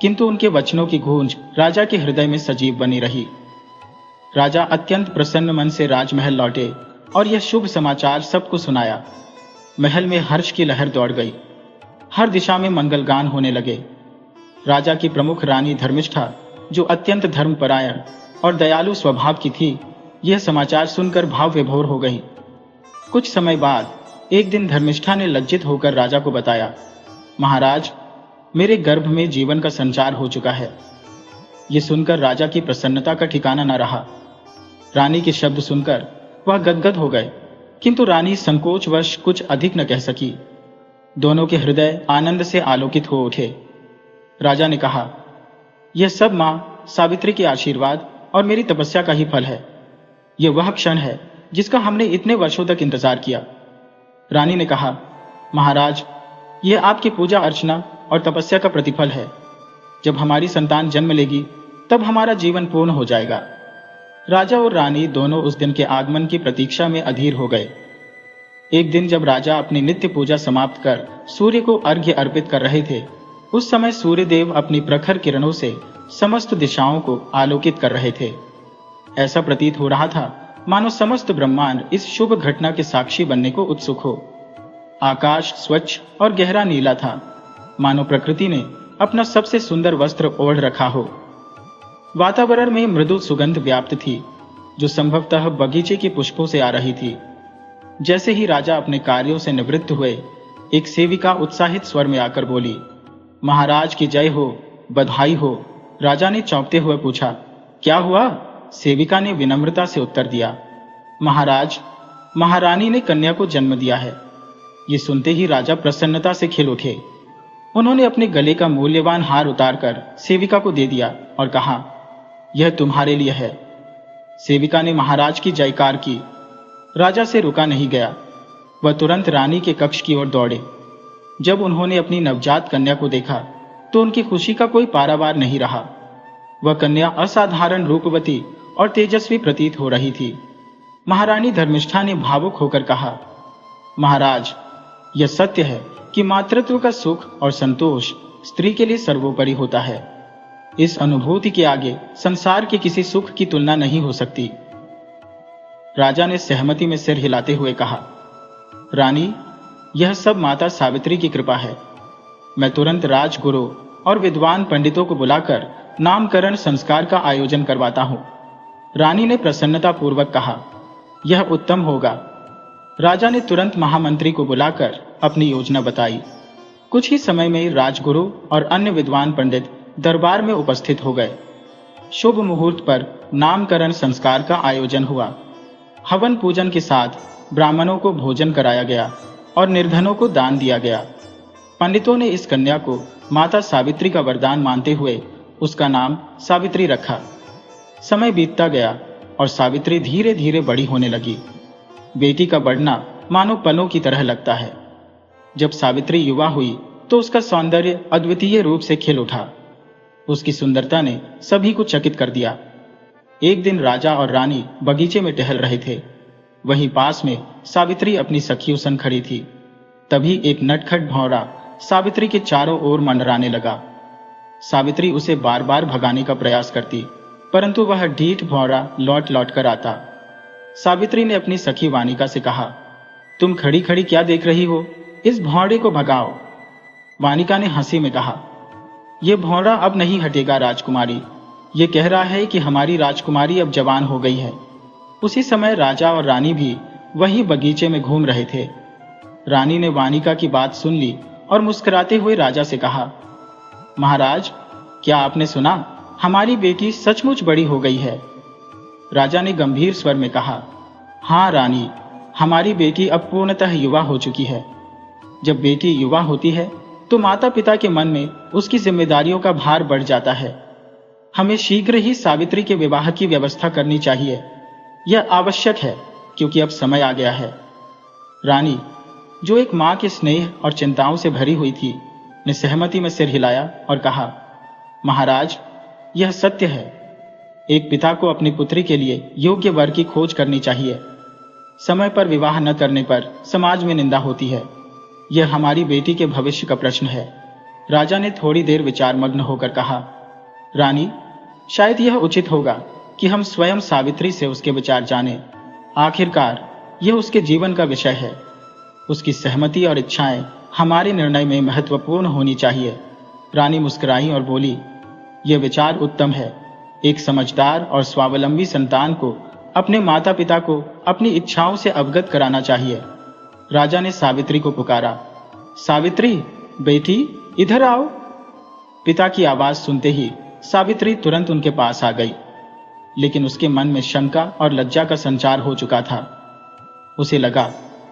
किंतु उनके वचनों की गूंज राजा के हृदय में सजीव बनी रही। राजा अत्यंत प्रसन्न मन से राजमहल लौटे और यह शुभ समाचार सबको सुनाया। महल में हर्ष की लहर दौड़ गई। हर दिशा में मंगलगान होने लगे। राजा की प्रमुख रानी धर्मिष्ठा, जो अत्यंत धर्मपरायण और दयालु स्वभाव की थी, यह समाचार सुनकर भाव विभोर हो गई। कुछ समय बाद एक दिन धर्मिष्ठा ने लज्जित होकर राजा को बताया, महाराज, मेरे गर्भ में जीवन का संचार हो चुका है। यह सुनकर राजा की प्रसन्नता का ठिकाना न रहा। रानी के शब्द सुनकर वह गदगद हो गए, किंतु रानी संकोचवश कुछ अधिक न कह सकी। दोनों के हृदय आनंद से आलोकित हो उठे। राजा ने कहा, यह सब मां सावित्री के आशीर्वाद और मेरी तपस्या का ही फल है। यह वह क्षण है जिसका हमने इतने वर्षों तक इंतजार किया। रानी ने कहा, महाराज, यह आपकी पूजा अर्चना और तपस्या का प्रतिफल है। जब हमारी संतान जन्म लेगी तब हमारा जीवन पूर्ण हो जाएगा। राजा और रानी दोनों उस दिन के आगमन की प्रतीक्षा में अधीर हो गए। एक दिन जब राजा अपनी नित्य पूजा समाप्त कर सूर्य को अर्घ्य अर्पित कर रहे थे, उस समय सूर्यदेव अपनी प्रखर किरणों से समस्त दिशाओं को आलोकित कर रहे थे। ऐसा प्रतीत हो रहा था मानो समस्त ब्रह्मांड इस शुभ घटना के साक्षी बनने को उत्सुक हो। आकाश स्वच्छ और गहरा नीला था, मानो प्रकृति ने अपना सबसे सुंदर वस्त्र ओढ़ रखा हो। वातावरण में मृदु सुगंध व्याप्त थी, जो संभवतः बगीचे के पुष्पों से आ रही थी। जैसे ही राजा अपने कार्यों से निवृत्त हुए, एक सेविका उत्साहित स्वर में आकर बोली, महाराज की जय हो, बधाई हो। राजा ने चौंकते हुए पूछा, क्या हुआ? सेविका ने विनम्रता से उत्तर दिया, महाराज, महारानी ने कन्या को जन्म दिया है। ये सुनते ही राजा प्रसन्नता से खिल उठे। उन्होंने अपने गले का मूल्यवान हार उतारकर सेविका को दे दिया और कहा, यह तुम्हारे लिए है। सेविका ने महाराज की जयकार की। राजा से रुका नहीं गया। वह तुरंत रानी के कक्ष की ओर दौड़े। जब उन्होंने अपनी नवजात कन्या को देखा तो उनकी खुशी का कोई पारावार नहीं रहा। वह कन्या असाधारण रूपवती और तेजस्वी प्रतीत हो रही थी। महारानी धर्मिष्ठा ने भावुक होकर कहा, महाराज, यह सत्य है कि मातृत्व का सुख और संतोष स्त्री के लिए सर्वोपरि होता है। इस अनुभूति के आगे संसार के किसी सुख की तुलना नहीं हो सकती। राजा ने सहमति में सिर हिलाते हुए कहा, रानी, यह सब माता सावित्री की कृपा है। मैं तुरंत राजगुरु और विद्वान पंडितों को बुलाकर नामकरण संस्कार का आयोजन करवाता हूं। रानी ने प्रसन्नता पूर्वक कहा, यह उत्तम होगा। राजा ने तुरंत महामंत्री को बुलाकर अपनी योजना बताई। कुछ ही समय में राजगुरु और अन्य विद्वान पंडित दरबार में उपस्थित हो गए। शुभ मुहूर्त पर नामकरण संस्कार का आयोजन हुआ। हवन पूजन के साथ ब्राह्मणों को भोजन कराया गया और निर्धनों को दान दिया गया। पंडितों ने इस कन्या को माता सावित्री का वरदान मानते हुए उसका नाम सावित्री रखा। समय बीतता गया और सावित्री धीरे धीरे बड़ी होने लगी। बेटी का बढ़ना मानो पलों की तरह लगता है। जब सावित्री युवा हुई तो उसका सौंदर्य अद्वितीय रूप से खिल उठा। उसकी सुंदरता ने सभी को चकित कर दिया। एक दिन राजा और रानी बगीचे में टहल रहे थे। वहीं पास में सावित्री अपनी सखियों संग खड़ी थी। तभी एक नटखट भौरा सावित्री के चारों ओर मंडराने लगा। सावित्री उसे बार बार भगाने का प्रयास करती, परंतु वह ढीठ भौरा लौट लौट कर आता। सावित्री ने अपनी सखी वानिका से कहा, तुम खड़ी खड़ी क्या देख रही हो? इस भौरे को भगाओ। वानिका ने हंसी में कहा, यह भौरा अब नहीं हटेगा राजकुमारी। ये कह रहा है कि हमारी राजकुमारी अब जवान हो गई है। उसी समय राजा और रानी भी वहीं बगीचे में घूम रहे थे। रानी ने वानिका की बात सुन ली और मुस्कुराते हुए राजा से कहा, महाराज, क्या आपने सुना? हमारी बेटी सचमुच बड़ी हो गई है। राजा ने गंभीर स्वर में कहा, हाँ रानी, हमारी बेटी अब पूर्णतः युवा हो चुकी है। जब बेटी युवा होती है तो माता पिता के मन में उसकी जिम्मेदारियों का भार बढ़ जाता है। हमें शीघ्र ही सावित्री के विवाह की व्यवस्था करनी चाहिए। यह आवश्यक है क्योंकि अब समय आ गया है। रानी, जो एक मां के स्नेह और चिंताओं से भरी हुई थी, ने सहमति में सिर हिलाया और कहा, महाराज, यह सत्य है। एक पिता को अपनी पुत्री के लिए योग्य वर की खोज करनी चाहिए। समय पर विवाह न करने पर समाज में निंदा होती है। यह हमारी बेटी के भविष्य का प्रश्न है। राजा ने थोड़ी देर विचारमग्न होकर कहा, रानी, शायद यह उचित होगा कि हम स्वयं सावित्री से उसके विचार जानें। आखिरकार यह उसके जीवन का विषय है। उसकी सहमति और इच्छाएं हमारे निर्णय में महत्वपूर्ण होनी चाहिए। रानी मुस्कुराई और बोली, यह विचार उत्तम है। एक समझदार और स्वावलंबी संतान को अपने माता पिता को अपनी इच्छाओं से अवगत कराना चाहिए। राजा ने सावित्री को पुकारा, सावित्री बेटी, इधर आओ। पिता की आवाज सुनते ही सावित्री तुरंत उनके पास आ गई, लेकिन उसके मन में शंका और लज्जा का संचार हो चुका था। उसे लगा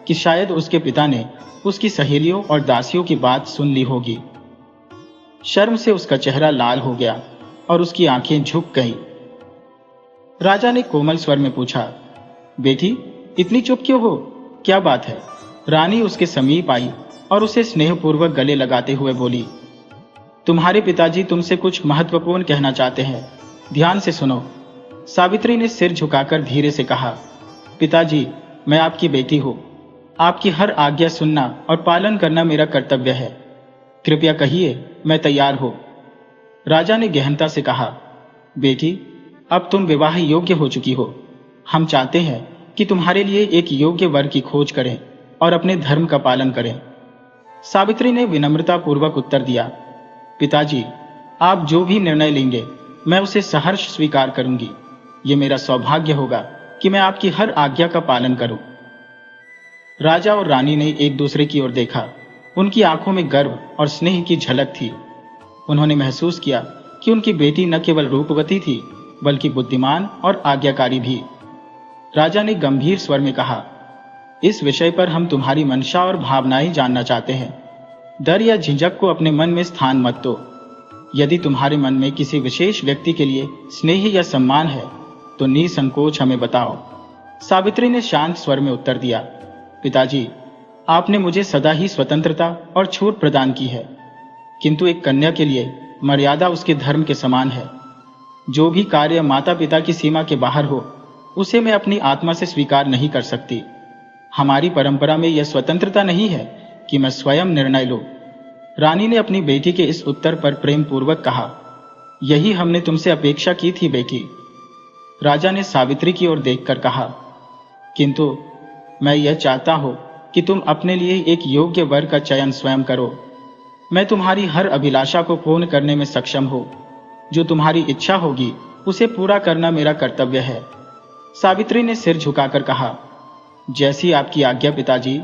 कि शायद उसके पिता ने उसकी सहेलियों और दासियों की बात सुन ली होगी। शर्म से उसका चेहरा लाल हो गया और उसकी आंखें झुक गईं। राजा ने कोमल स्वर में पूछा, बेटी, इतनी चुप क्यों हो? क्या बात है? रानी उसके समीप आई और उसे स्नेहपूर्वक गले लगाते हुए बोली, तुम्हारे पिताजी तुमसे कुछ महत्वपूर्ण कहना चाहते हैं। ध्यान से सुनो। सावित्री ने सिर झुकाकर धीरे से कहा, पिताजी, मैं आपकी बेटी हूं। आपकी हर आज्ञा सुनना और पालन करना मेरा कर्तव्य है। कृपया कहिए, मैं तैयार हूं। राजा ने गहनता से कहा, बेटी, अब तुम विवाह योग्य हो चुकी हो। हम चाहते हैं कि तुम्हारे लिए एक योग्य वर की खोज करें और अपने धर्म का पालन करें। सावित्री ने विनम्रता पूर्वक उत्तर दिया, पिताजी, आप जो भी निर्णय लेंगे मैं उसे सहर्ष स्वीकार करूंगी। ये मेरा सौभाग्य होगा कि मैं आपकी हर आज्ञा का पालन करूं। राजा और रानी ने एक दूसरे की ओर देखा। उनकी आंखों में गर्व और स्नेह की झलक थी। उन्होंने महसूस किया कि उनकी बेटी न केवल रूपवती थी, बल्कि बुद्धिमान और आज्ञाकारी भी। राजा ने गंभीर स्वर में कहा, इस विषय पर हम तुम्हारी मंशा और भावनाएं जानना चाहते हैं। डर या झिझक को अपने मन में स्थान मत दो। यदि तुम्हारे मन में किसी विशेष व्यक्ति के लिए स्नेह या सम्मान है तो निसंकोच हमें बताओ। सावित्री ने शांत स्वर में उत्तर दिया, पिताजी, आपने मुझे सदा ही स्वतंत्रता और छूट प्रदान की है, किंतु एक कन्या के लिए मर्यादा उसके धर्म के समान है। जो भी कार्य माता पिता की सीमा के बाहर हो उसे मैं अपनी आत्मा से स्वीकार नहीं कर सकती। हमारी परंपरा में यह स्वतंत्रता नहीं है कि मैं स्वयं निर्णय लूं। रानी ने अपनी बेटी के इस उत्तर पर प्रेम पूर्वक कहा, यही हमने तुमसे अपेक्षा की थी बेटी। राजा ने सावित्री की ओर देखकर कहा, किंतु मैं यह चाहता हूं कि तुम अपने लिए एक योग्य वर का चयन स्वयं करो। मैं तुम्हारी हर अभिलाषा को पूर्ण करने में सक्षम हूं। जो तुम्हारी इच्छा होगी उसे पूरा करना मेरा कर्तव्य है। सावित्री ने सिर झुकाकर कहा, जैसी आपकी आज्ञा पिताजी।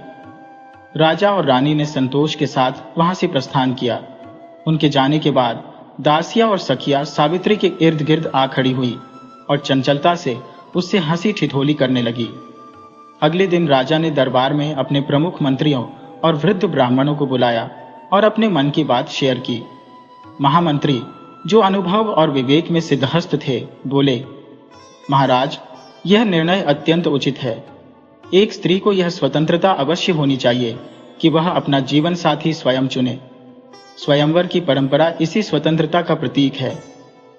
राजा और रानी ने संतोष के साथ वहां से प्रस्थान किया। उनके जाने के बाद दासियां और सखियां सावित्री के इर्द गिर्द आ खड़ी हुई और चंचलता से उससे हंसी ठिठोली करने लगी। अगले दिन राजा ने दरबार में अपने प्रमुख मंत्रियों और वृद्ध ब्राह्मणों को बुलाया और अपने मन की बात शेयर की। महामंत्री, जो अनुभव और विवेक में सिद्धहस्त थे, बोले, महाराज, यह निर्णय अत्यंत उचित है। एक स्त्री को यह स्वतंत्रता अवश्य होनी चाहिए कि वह अपना जीवन साथी स्वयं चुने। स्वयंवर की परंपरा इसी स्वतंत्रता का प्रतीक है।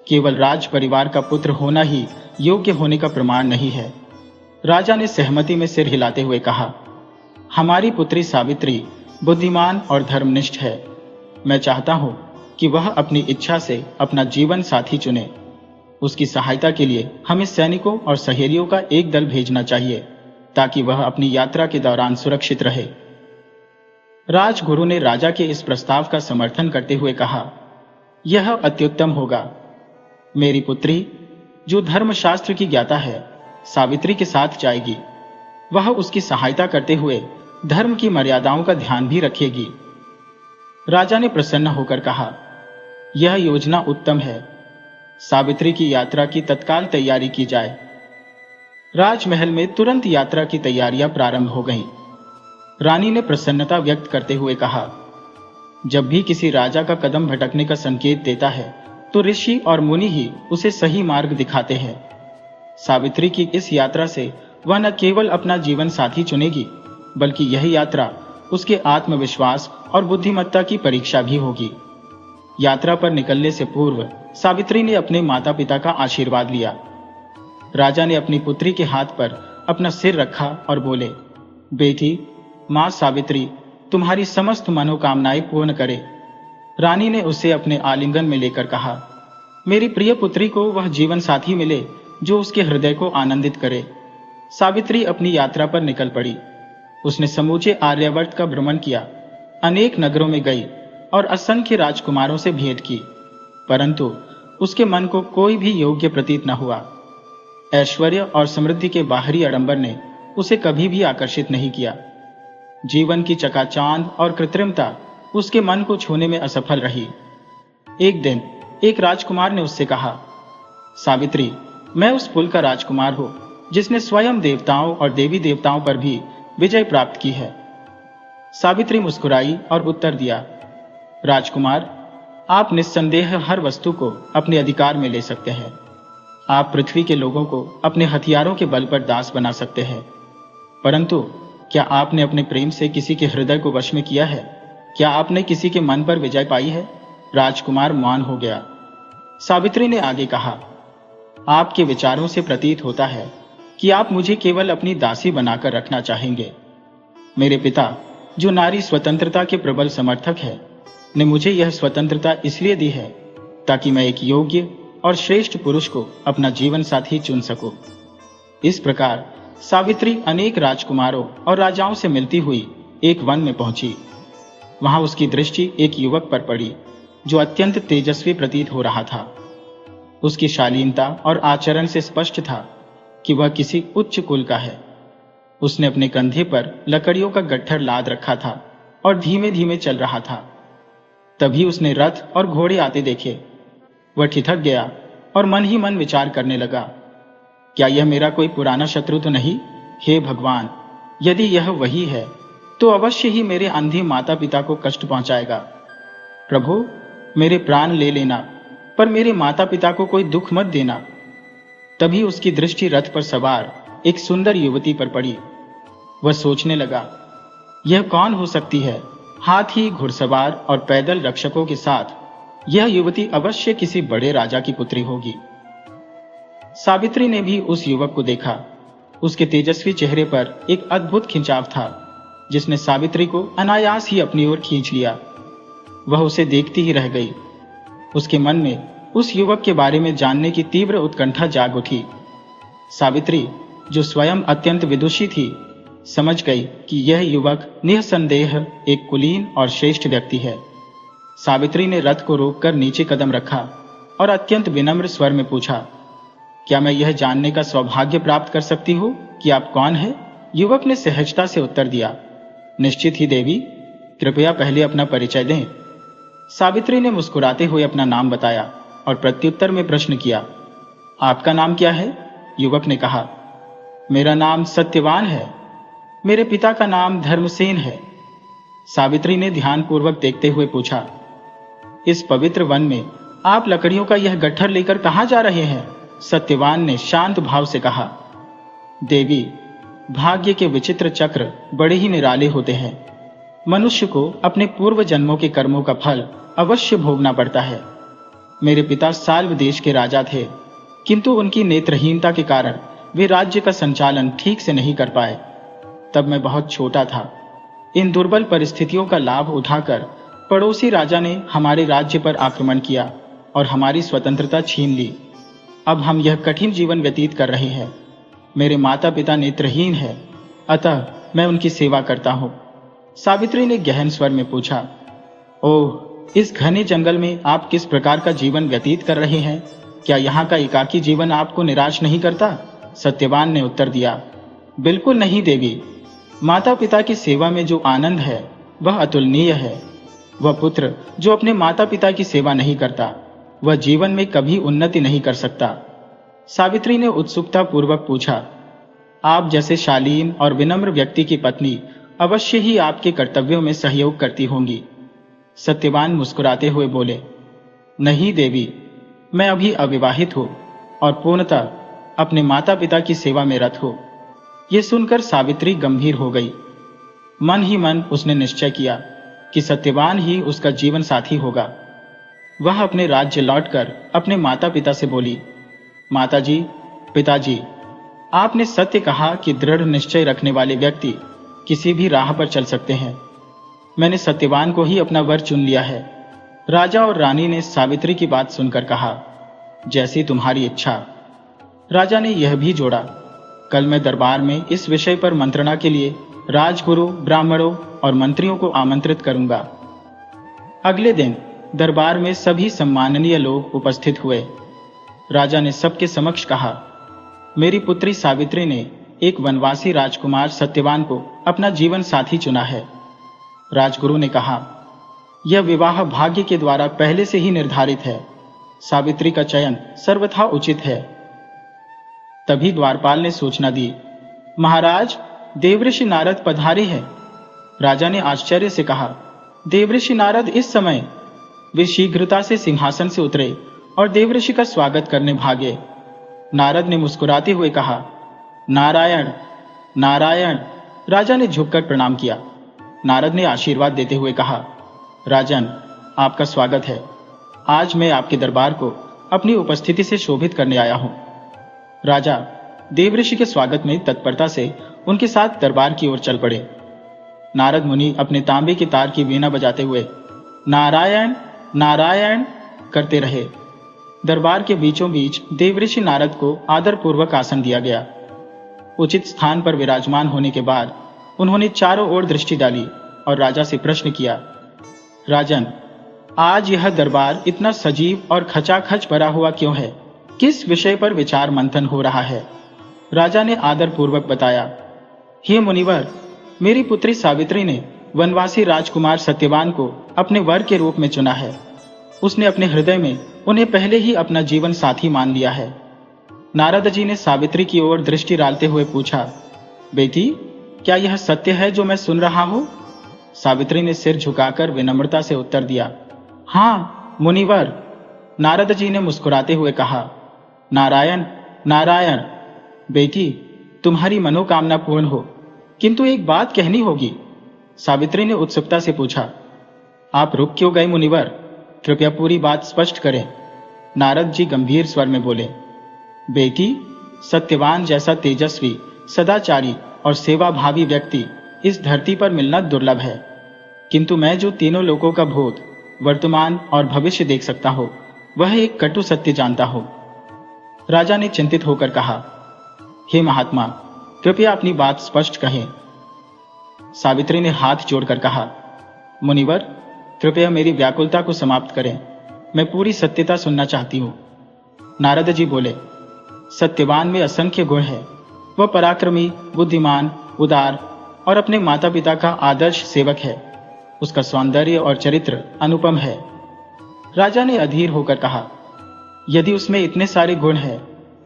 केवल राज परिवार का पुत्र होना ही योग्य होने का प्रमाण नहीं है। राजा ने सहमति में सिर हिलाते हुए कहा, हमारी पुत्री सावित्री बुद्धिमान और धर्मनिष्ठ है। मैं चाहता हूं कि वह अपनी इच्छा से अपना जीवन साथी चुने। उसकी सहायता के लिए हमें सैनिकों और सहेलियों का एक दल भेजना चाहिए ताकि वह अपनी यात्रा के दौरान सुरक्षित रहे। राजगुरु ने राजा के इस प्रस्ताव का समर्थन करते हुए कहा, यह अत्युत्तम होगा। मेरी पुत्री, जो धर्मशास्त्र की ज्ञाता है, सावित्री के साथ जाएगी। वह उसकी सहायता करते हुए धर्म की मर्यादाओं का ध्यान भी रखेगी। राजा ने प्रसन्न होकर कहा, यह योजना उत्तम है। सावित्री की यात्रा की तत्काल तैयारी की जाए। राजमहल में तुरंत यात्रा की तैयारियां प्रारंभ हो गईं। रानी ने प्रसन्नता व्यक्त करते हुए कहा, जब भी किसी राजा का कदम भटकने का संकेत देता है तो ऋषि और मुनि ही उसे सही मार्ग दिखाते हैं। सावित्री की इस यात्रा से वह न केवल अपना जीवन साथी चुनेगी, बल्कि यह यात्रा उसके आत्मविश्वास और बुद्धिमत्ता की परीक्षा भी होगी। यात्रा पर निकलने से पूर्व सावित्री ने अपने माता पिता का आशीर्वाद लिया। राजा ने अपनी पुत्री के हाथ पर अपना सिर रखा और बोले, बेटी, मां सावित्री तुम्हारी समस्त मनोकामनाएं पूर्ण करे। रानी ने उसे अपने आलिंगन में लेकर कहा, मेरी प्रिय पुत्री को वह जीवन साथी मिले जो उसके हृदय को आनंदित करे। सावित्री अपनी यात्रा पर निकल पड़ी। उसने समूचे आर्यावर्त का भ्रमण किया, अनेक नगरों में गई और असंख्य राजकुमारों से भेंट की, परंतु उसके मन को कोई भी योग्य प्रतीत न हुआ। ऐश्वर्य और समृद्धि के बाहरी आडंबर ने उसे कभी भी आकर्षित नहीं किया। जीवन की चकाचांद और कृत्रिमता उसके मन को छूने में असफल रही। एक दिन एक राजकुमार ने उससे कहा, सावित्री, मैं उस कुल का राजकुमार हूं जिसने स्वयं देवताओं और देवी देवताओं पर भी विजय प्राप्त की है। सावित्री मुस्कुराई और उत्तर दिया, राजकुमार, आप निस्संदेह हर वस्तु को अपने अधिकार में ले सकते हैं। आप पृथ्वी के लोगों को अपने हथियारों के बल पर दास बना सकते हैं, परंतु क्या आपने अपने प्रेम से किसी के हृदय को वश में किया है? क्या आपने किसी के मन पर विजय पाई है? राजकुमार मौन हो गया। सावित्री ने आगे कहा, आपके विचारों से प्रतीत होता है कि आप मुझे केवल अपनी दासी बनाकर रखना चाहेंगे। मेरे पिता, जो नारी स्वतंत्रता के प्रबल समर्थक है, ने मुझे यह स्वतंत्रता इसलिए दी है ताकि मैं एक योग्य और श्रेष्ठ पुरुष को अपना जीवन साथी चुन सकूं। इस प्रकार सावित्री अनेक राजकुमारों और राजाओं से मिलती हुई एक वन में पहुंची। वहां उसकी दृष्टि एक युवक पर पड़ी जो अत्यंत तेजस्वी प्रतीत हो रहा था। उसकी शालीनता और आचरण से स्पष्ट था कि वह किसी उच्च कुल का है। उसने अपने कंधे पर लकड़ियों का गट्ठर लाद रखा था और धीमे धीमे चल रहा था। तभी उसने रथ और घोड़े आते देखे। वह ठिठक गया और मन ही मन विचार करने लगा, क्या यह मेरा कोई पुराना शत्रु तो नहीं? हे भगवान, यदि यह वही है तो अवश्य ही मेरे अंधी माता पिता को कष्ट पहुंचाएगा। प्रभु, मेरे प्राण ले लेना, पर मेरे माता पिता को कोई दुख मत देना। तभी उसकी दृष्टि रथ पर सवार एक सुंदर युवती पर पड़ी। वह सोचने लगा, यह कौन हो सकती है? हाथी, घुड़सवार और पैदल रक्षकों के साथ यह युवती अवश्य किसी बड़े राजा की पुत्री होगी। सावित्री ने भी उस युवक को देखा। उसके तेजस्वी चेहरे पर एक अद्भुत खिंचाव था, जिसने सावित्री को अनायास ही अपनी ओर खींच लिया। वह उसे देखती ही रह गई। उसके मन में उस युवक के बारे में जानने की तीव्र उत्कंठा जाग उठी। सावित्री, जो स्वयं अत्यंत विदुषी थी, समझ गई कि यह युवक निसंदेह एक कुलीन और श्रेष्ठ व्यक्ति है। सावित्री ने रथ को रोककर नीचे कदम रखा और अत्यंत विनम्र स्वर में पूछा, क्या मैं यह जानने का सौभाग्य प्राप्त कर सकती हूँ कि आप कौन हैं? युवक ने सहजता से उत्तर दिया, निश्चित ही देवी, कृपया पहले अपना परिचय दें। सावित्री ने मुस्कुराते हुए अपना नाम बताया और प्रत्युत्तर में प्रश्न किया, आपका नाम क्या है? युवक ने कहा, मेरा नाम सत्यवान है। मेरे पिता का नाम धर्मसेन है। सावित्री ने ध्यानपूर्वक देखते हुए पूछा, इस पवित्र वन में आप लकड़ियों का यह गट्ठर लेकर कहां जा रहे हैं? सत्यवान ने शांत भाव से कहा, देवी, भाग्य के विचित्र चक्र बड़े ही निराले होते हैं। मनुष्य को अपने पूर्व जन्मों के कर्मों का फल अवश्य भोगना पड़ता है। मेरे पिता साल्व देश के राजा थे, किंतु उनकी नेत्रहीनता के कारण वे राज्य का संचालन ठीक से नहीं कर पाए। तब मैं बहुत छोटा था। इन दुर्बल परिस्थितियों का लाभ उठाकर पड़ोसी राजा ने हमारे राज्य पर आक्रमण किया और हमारी स्वतंत्रता छीन ली। अब हम यह कठिन जीवन व्यतीत कर रहे हैं। मेरे माता पिता नेत्रहीन हैं, अतः मैं उनकी सेवा करता हूँ। सावित्री ने गहन स्वर में पूछा, ओह, इस घने जंगल में आप किस प्रकार का जीवन व्यतीत कर रहे हैं? क्या यहाँ का एकाकी जीवन आपको निराश नहीं करता? सत्यवान ने उत्तर दिया, बिल्कुल नहीं देवी। माता पिता की सेवा में जो आनंद है वह अतुलनीय है। वह पुत्र जो अपने माता पिता की सेवा नहीं करता, वह जीवन में कभी उन्नति नहीं कर सकता। सावित्री ने उत्सुकता पूर्वक पूछा, आप जैसे शालीन और विनम्र व्यक्ति की पत्नी अवश्य ही आपके कर्तव्यों में सहयोग करती होंगी। सत्यवान मुस्कुराते हुए बोले, नहीं देवी, मैं अभी अविवाहित हूँ और पूर्णतः अपने माता पिता की सेवा में रत हूँ। यह सुनकर सावित्री गंभीर हो गई। मन ही मन उसने निश्चय किया कि सत्यवान ही उसका जीवन साथी होगा। वह अपने राज्य लौटकर अपने माता पिता से बोली, माताजी, पिताजी, आपने सत्य कहा कि दृढ़ निश्चय रखने वाले व्यक्ति किसी भी राह पर चल सकते हैं। मैंने सत्यवान को ही अपना वर चुन लिया है। राजा और रानी ने सावित्री की बात सुनकर कहा, जैसी तुम्हारी इच्छा। राजा ने यह भी जोड़ा, कल मैं दरबार में इस विषय पर मंत्रणा के लिए राजगुरु, ब्राह्मणों और मंत्रियों को आमंत्रित करूंगा। अगले दिन दरबार में सभी सम्माननीय लोग उपस्थित हुए। राजा ने सबके समक्ष कहा, मेरी पुत्री सावित्री ने एक वनवासी राजकुमार सत्यवान को अपना जीवन साथी चुना है। राजगुरु ने कहा, यह विवाह भाग्य के द्वारा पहले से ही निर्धारित है। सावित्री का चयन सर्वथा उचित है। तभी द्वारपाल ने सूचना दी, महाराज, देवऋषि नारद पधारे हैं। राजा ने आश्चर्य से कहा, देवऋषि नारद इस समय? वे शीघ्रता से सिंहासन से उतरे और देवऋषि का स्वागत करने भागे। नारद ने मुस्कुराते हुए कहा, नारायण नारायण। राजा ने झुककर प्रणाम किया। नारद ने आशीर्वाद देते हुए कहा, राजन, आपका स्वागत है। आज मैं आपके दरबार को अपनी उपस्थिति से शोभित करने आया हूं। राजा देवऋषि के स्वागत में तत्परता से उनके साथ दरबार की ओर चल पड़े। नारद मुनि अपने तांबे के तार की वीणा बजाते हुए नारायण नारायण करते रहे। दरबार के बीचों बीच देवऋषि नारद को आदरपूर्वक आसन दिया गया। उचित स्थान पर विराजमान होने के बाद उन्होंने चारों ओर दृष्टि डाली और राजा से प्रश्न किया, राजन, आज यह दरबार इतना सजीव और खचाखच भरा हुआ क्यों है? किस विषय पर विचार मंथन हो रहा है? राजा ने आदरपूर्वक बताया, हे मुनिवर, मेरी पुत्री सावित्री ने वनवासी राजकुमार सत्यवान को अपने वर के रूप में चुना है। उसने अपने हृदय में उन्हें पहले ही अपना जीवन साथी मान लिया है। नारद जी ने सावित्री की ओर दृष्टि डालते हुए पूछा, बेटी, क्या यह सत्य है जो मैं सुन रहा हूं? सावित्री ने सिर झुकाकर विनम्रता से उत्तर दिया, हाँ मुनिवर। नारद जी ने मुस्कुराते हुए कहा, नारायण नारायण। बेटी, तुम्हारी मनोकामना पूर्ण हो, किंतु एक बात कहनी होगी। सावित्री ने उत्सुकता से पूछा, आप रुक क्यों गए मुनिवर? कृपया पूरी बात स्पष्ट करें। नारद जी गंभीर स्वर में बोले, बेटी, सत्यवान जैसा तेजस्वी, सदाचारी और सेवाभावी व्यक्ति इस धरती पर मिलना दुर्लभ है, किंतु मैं जो तीनों लोकों का भूत, वर्तमान और भविष्य देख सकता हूं, वह एक कटु सत्य जानता हूं। राजा ने चिंतित होकर कहा, हे महात्मा, कृपया अपनी बात स्पष्ट कहें। सावित्री ने हाथ जोड़कर कहा, मुनिवर, कृपया मेरी व्याकुलता को समाप्त करें, मैं पूरी सत्यता सुनना चाहती हूं। नारद जी बोले, सत्यवान में असंख्य गुण है। वह पराक्रमी, बुद्धिमान, उदार और अपने माता पिता का आदर्श सेवक है। उसका सौंदर्य और चरित्र अनुपम है। राजा ने अधीर होकर कहा, यदि उसमें इतने सारे गुण हैं,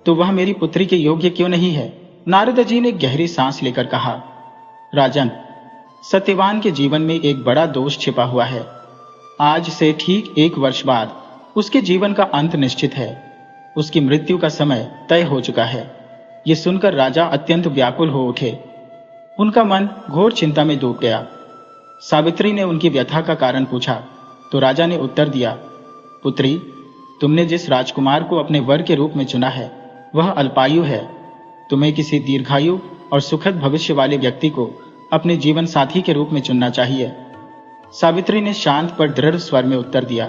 तो वह मेरी पुत्री के योग्य क्यों नहीं है? नारद जी ने गहरी सांस लेकर कहा, राजन, सत्यवान के जीवन में एक बड़ा दोष छिपा हुआ है। आज से ठीक 1 वर्ष बाद उसके जीवन का अंत निश्चित है। उसकी मृत्यु का समय तय हो चुका है। ये सुनकर राजा अत्यंत व्याकुल हो उठे। उनका मन घोर चिंता में डूब गया। सावित्री ने उनकी व्यथा का कारण पूछा तो राजा ने उत्तर दिया, पुत्री, तुमने जिस राजकुमार को अपने वर के रूप में चुना है, वह अल्पायु है। तुम्हें किसी दीर्घायु और सुखद भविष्य वाले व्यक्ति को अपने जीवन साथी के रूप में चुनना चाहिए। सावित्री ने शांत पर दृढ़ स्वर में उत्तर दिया,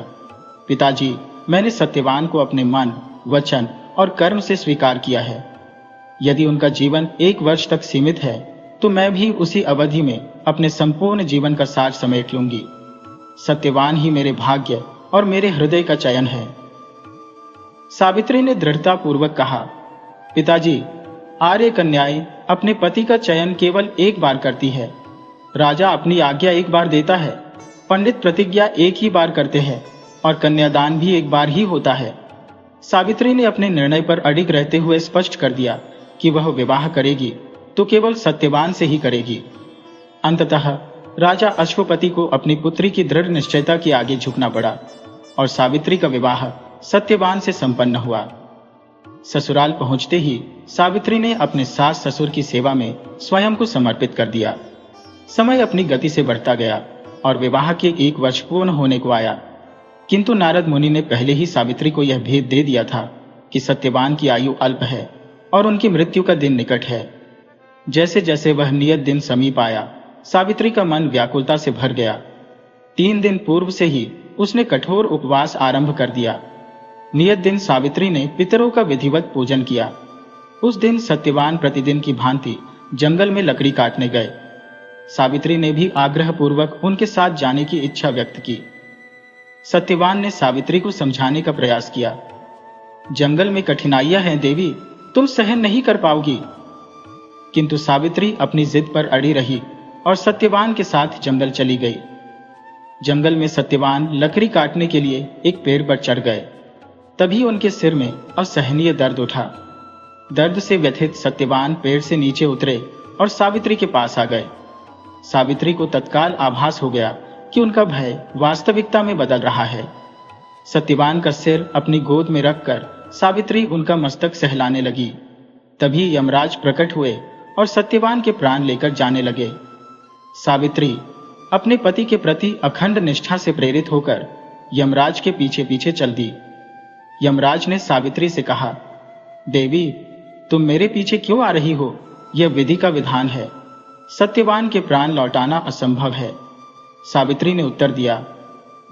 पिताजी, मैंने सत्यवान को अपने मन, वचन और कर्म से स्वीकार किया है। यदि उनका जीवन 1 वर्ष तक सीमित है, तो मैं भी उसी अवधि में अपने संपूर्ण जीवन का सार समेट लूंगी। सत्यवान ही मेरे भाग्य और मेरे हृदय का चयन है। सावित्री ने दृढ़ता पूर्वक कहा, पिताजी, आर्य कन्याएं अपने पति का चयन केवल एक बार करती है। राजा अपनी आज्ञा एक बार देता है, पंडित प्रतिज्ञा एक ही बार करते हैं और कन्यादान भी एक बार ही होता है। सावित्री ने अपने निर्णय पर अडिग रहते हुए स्पष्ट कर दिया कि वह विवाह करेगी तो केवल सत्यवान से ही करेगी। अंततः राजा अश्वपति को अपनी पुत्री की दृढ़ निश्चयता के आगे झुकना पड़ा और सावित्री का विवाह सत्यवान से संपन्न हुआ। ससुराल पहुंचते ही सावित्री ने अपने सास ससुर की सेवा में स्वयं को समर्पित कर दिया। समय अपनी गति से बढ़ता गया और विवाह के 1 वर्ष पूर्ण होने को आया, किंतु नारद मुनि ने पहले ही सावित्री को यह भेद दे दिया था कि सत्यवान की आयु अल्प है और उनकी मृत्यु का दिन निकट है। जैसे जैसे वह नियत दिन समीप आया, सावित्री का मन व्याकुलता से भर गया। 3 दिन पूर्व से ही उसने कठोर उपवास आरंभ कर दिया। नियत दिन सावित्री ने पितरों का विधिवत पूजन किया। उस दिन सत्यवान प्रतिदिन की भांति जंगल में लकड़ी काटने गए। सावित्री ने भी आग्रह पूर्वक उनके साथ जाने की इच्छा व्यक्त की। सत्यवान ने सावित्री को समझाने का प्रयास किया, जंगल में कठिनाइयां हैं देवी, तुम सहन नहीं कर पाओगी। किंतु सावित्री अपनी जिद पर अड़ी रही और सत्यवान के साथ जंगल चली गई। जंगल में सत्यवान लकड़ी काटने के लिए एक पेड़ पर चढ़ गए। तभी उनके सिर में असहनीय दर्द उठा। दर्द से व्यथित सत्यवान पेड़ से नीचे उतरे और सावित्री के पास आ गए। सावित्री को तत्काल आभास हो गया कि उनका भय वास्तविकता में बदल रहा है। सत्यवान का सिर अपनी गोद में रखकर सावित्री उनका मस्तक सहलाने लगी। तभी यमराज प्रकट हुए और सत्यवान के प्राण लेकर जाने लगे। सावित्री अपने पति के प्रति अखंड निष्ठा से प्रेरित होकर यमराज के पीछे पीछे चल दी। यमराज ने सावित्री से कहा, देवी, तुम मेरे पीछे क्यों आ रही हो? यह विधि का विधान है। सत्यवान के प्राण लौटाना असंभव है। सावित्री ने उत्तर दिया,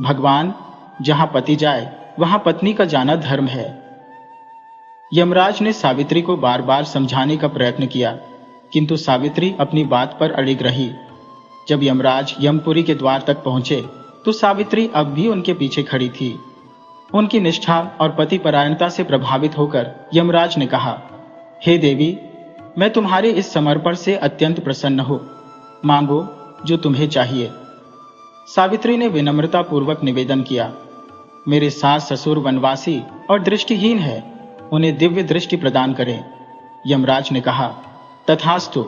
भगवान, जहां पति जाए वहां पत्नी का जाना धर्म है। यमराज ने सावित्री को बार बार समझाने का प्रयत्न किया, किंतु सावित्री अपनी बात पर अड़िग रही। जब यमराज यमपुरी के द्वार तक पहुंचे तो सावित्री अब भी उनके पीछे खड़ी थी। उनकी निष्ठा और पतिपरायणता से प्रभावित होकर यमराज ने कहा, हे देवी, मैं तुम्हारे इस समर्पण से अत्यंत प्रसन्न हूं। मांगो जो तुम्हें चाहिए। सावित्री ने विनम्रता पूर्वक निवेदन किया, मेरे सास ससुर वनवासी और दृष्टिहीन है। उन्हें दिव्य दृष्टि प्रदान करें। यमराज ने कहा, तथास्तु,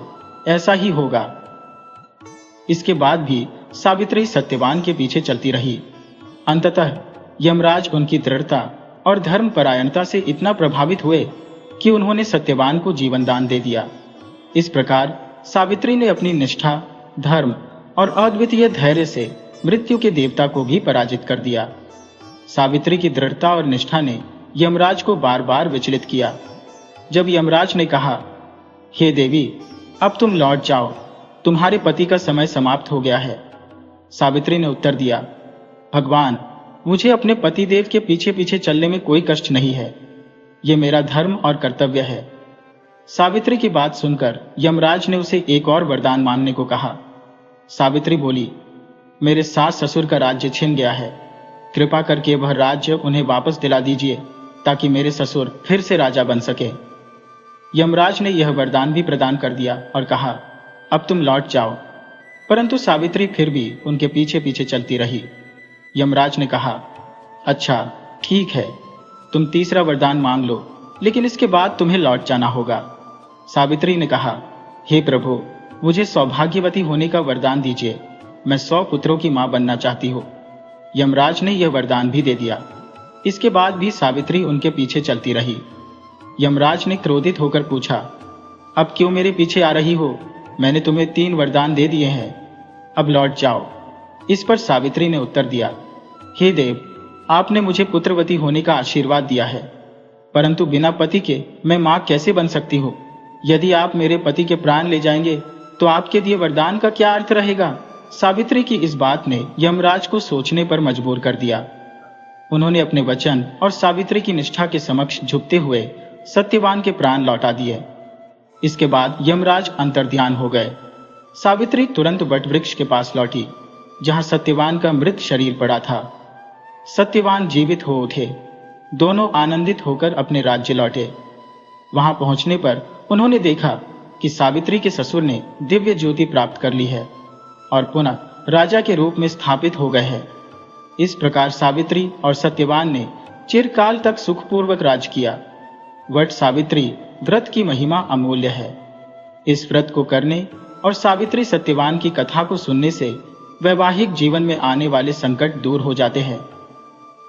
ऐसा ही होगा। इसके बाद भी सावित्री सत्यवान के पीछे चलती रही। अंततः यमराज उनकी दृढ़ता और धर्मपरायणता से इतना प्रभावित हुए कि उन्होंने सत्यवान को जीवन दान दे दिया। इस प्रकार सावित्री ने अपनी निष्ठा, धर्म और अद्वितीय धैर्य से मृत्यु के देवता को भी पराजित कर दिया। सावित्री की दृढ़ता और निष्ठा ने यमराज को बार बार विचलित किया। जब यमराज ने कहा, हे देवी, अब तुम लौट जाओ, तुम्हारे पति का समय समाप्त हो गया है, सावित्री ने उत्तर दिया, भगवान, मुझे अपने पति देव के पीछे पीछे चलने में कोई कष्ट नहीं है। ये मेरा धर्म और कर्तव्य है। सावित्री की बात सुनकर यमराज ने उसे एक और वरदान मांगने को कहा। सावित्री बोली, मेरे सास ससुर का राज्य छिन गया है, कृपा करके वह राज्य उन्हें वापस दिला दीजिए ताकि मेरे ससुर फिर से राजा बन सके। यमराज ने यह वरदान भी प्रदान कर दिया और कहा, अब तुम लौट जाओ। परंतु सावित्री फिर भी उनके पीछे पीछे चलती रही। यमराज ने कहा, अच्छा ठीक है, तुम तीसरा वरदान मांग लो, लेकिन इसके बाद तुम्हें लौट जाना होगा। सावित्री ने कहा, हे प्रभु, मुझे सौभाग्यवती होने का वरदान दीजिए, मैं 100 पुत्रों की मां बनना चाहती हूँ। यमराज ने यह वरदान भी दे दिया। इसके बाद भी सावित्री उनके पीछे चलती रही। यमराज ने क्रोधित होकर पूछा, अब क्यों मेरे पीछे आ रही हो? मैंने तुम्हें 3 वरदान दे दिए हैं, अब लौट जाओ। इस पर सावित्री ने उत्तर दिया, हे देव, आपने मुझे पुत्रवती होने का आशीर्वाद दिया है, परंतु बिना पति के मैं मां कैसे बन सकती हूँ? यदि आप मेरे पति के प्राण ले जाएंगे तो आपके दिए वरदान का क्या अर्थ रहेगा? सावित्री की इस बात ने यमराज को सोचने पर मजबूर कर दिया। उन्होंने अपने वचन और सावित्री की निष्ठा के समक्ष झुकते हुए सत्यवान के प्राण लौटा दिए। इसके बाद यमराज अंतर्ध्यान हो गए। सावित्री तुरंत वटवृक्ष के पास लौटी, जहां सत्यवान का मृत शरीर पड़ा था। सत्यवान जीवित हो उठे। दोनों आनंदित होकर अपने राज्य लौटे। वहां पहुंचने पर उन्होंने देखा कि सावित्री के ससुर ने दिव्य ज्योति प्राप्त कर ली है और पुनः राजा के रूप में स्थापित हो गए हैं। इस प्रकार सावित्री और सत्यवान ने चिरकाल तक सुखपूर्वक राज किया। वट सावित्री व्रत की महिमा अमूल्य है। इस व्रत को करने और सावित्री सत्यवान की कथा को सुनने से वैवाहिक जीवन में आने वाले संकट दूर हो जाते हैं।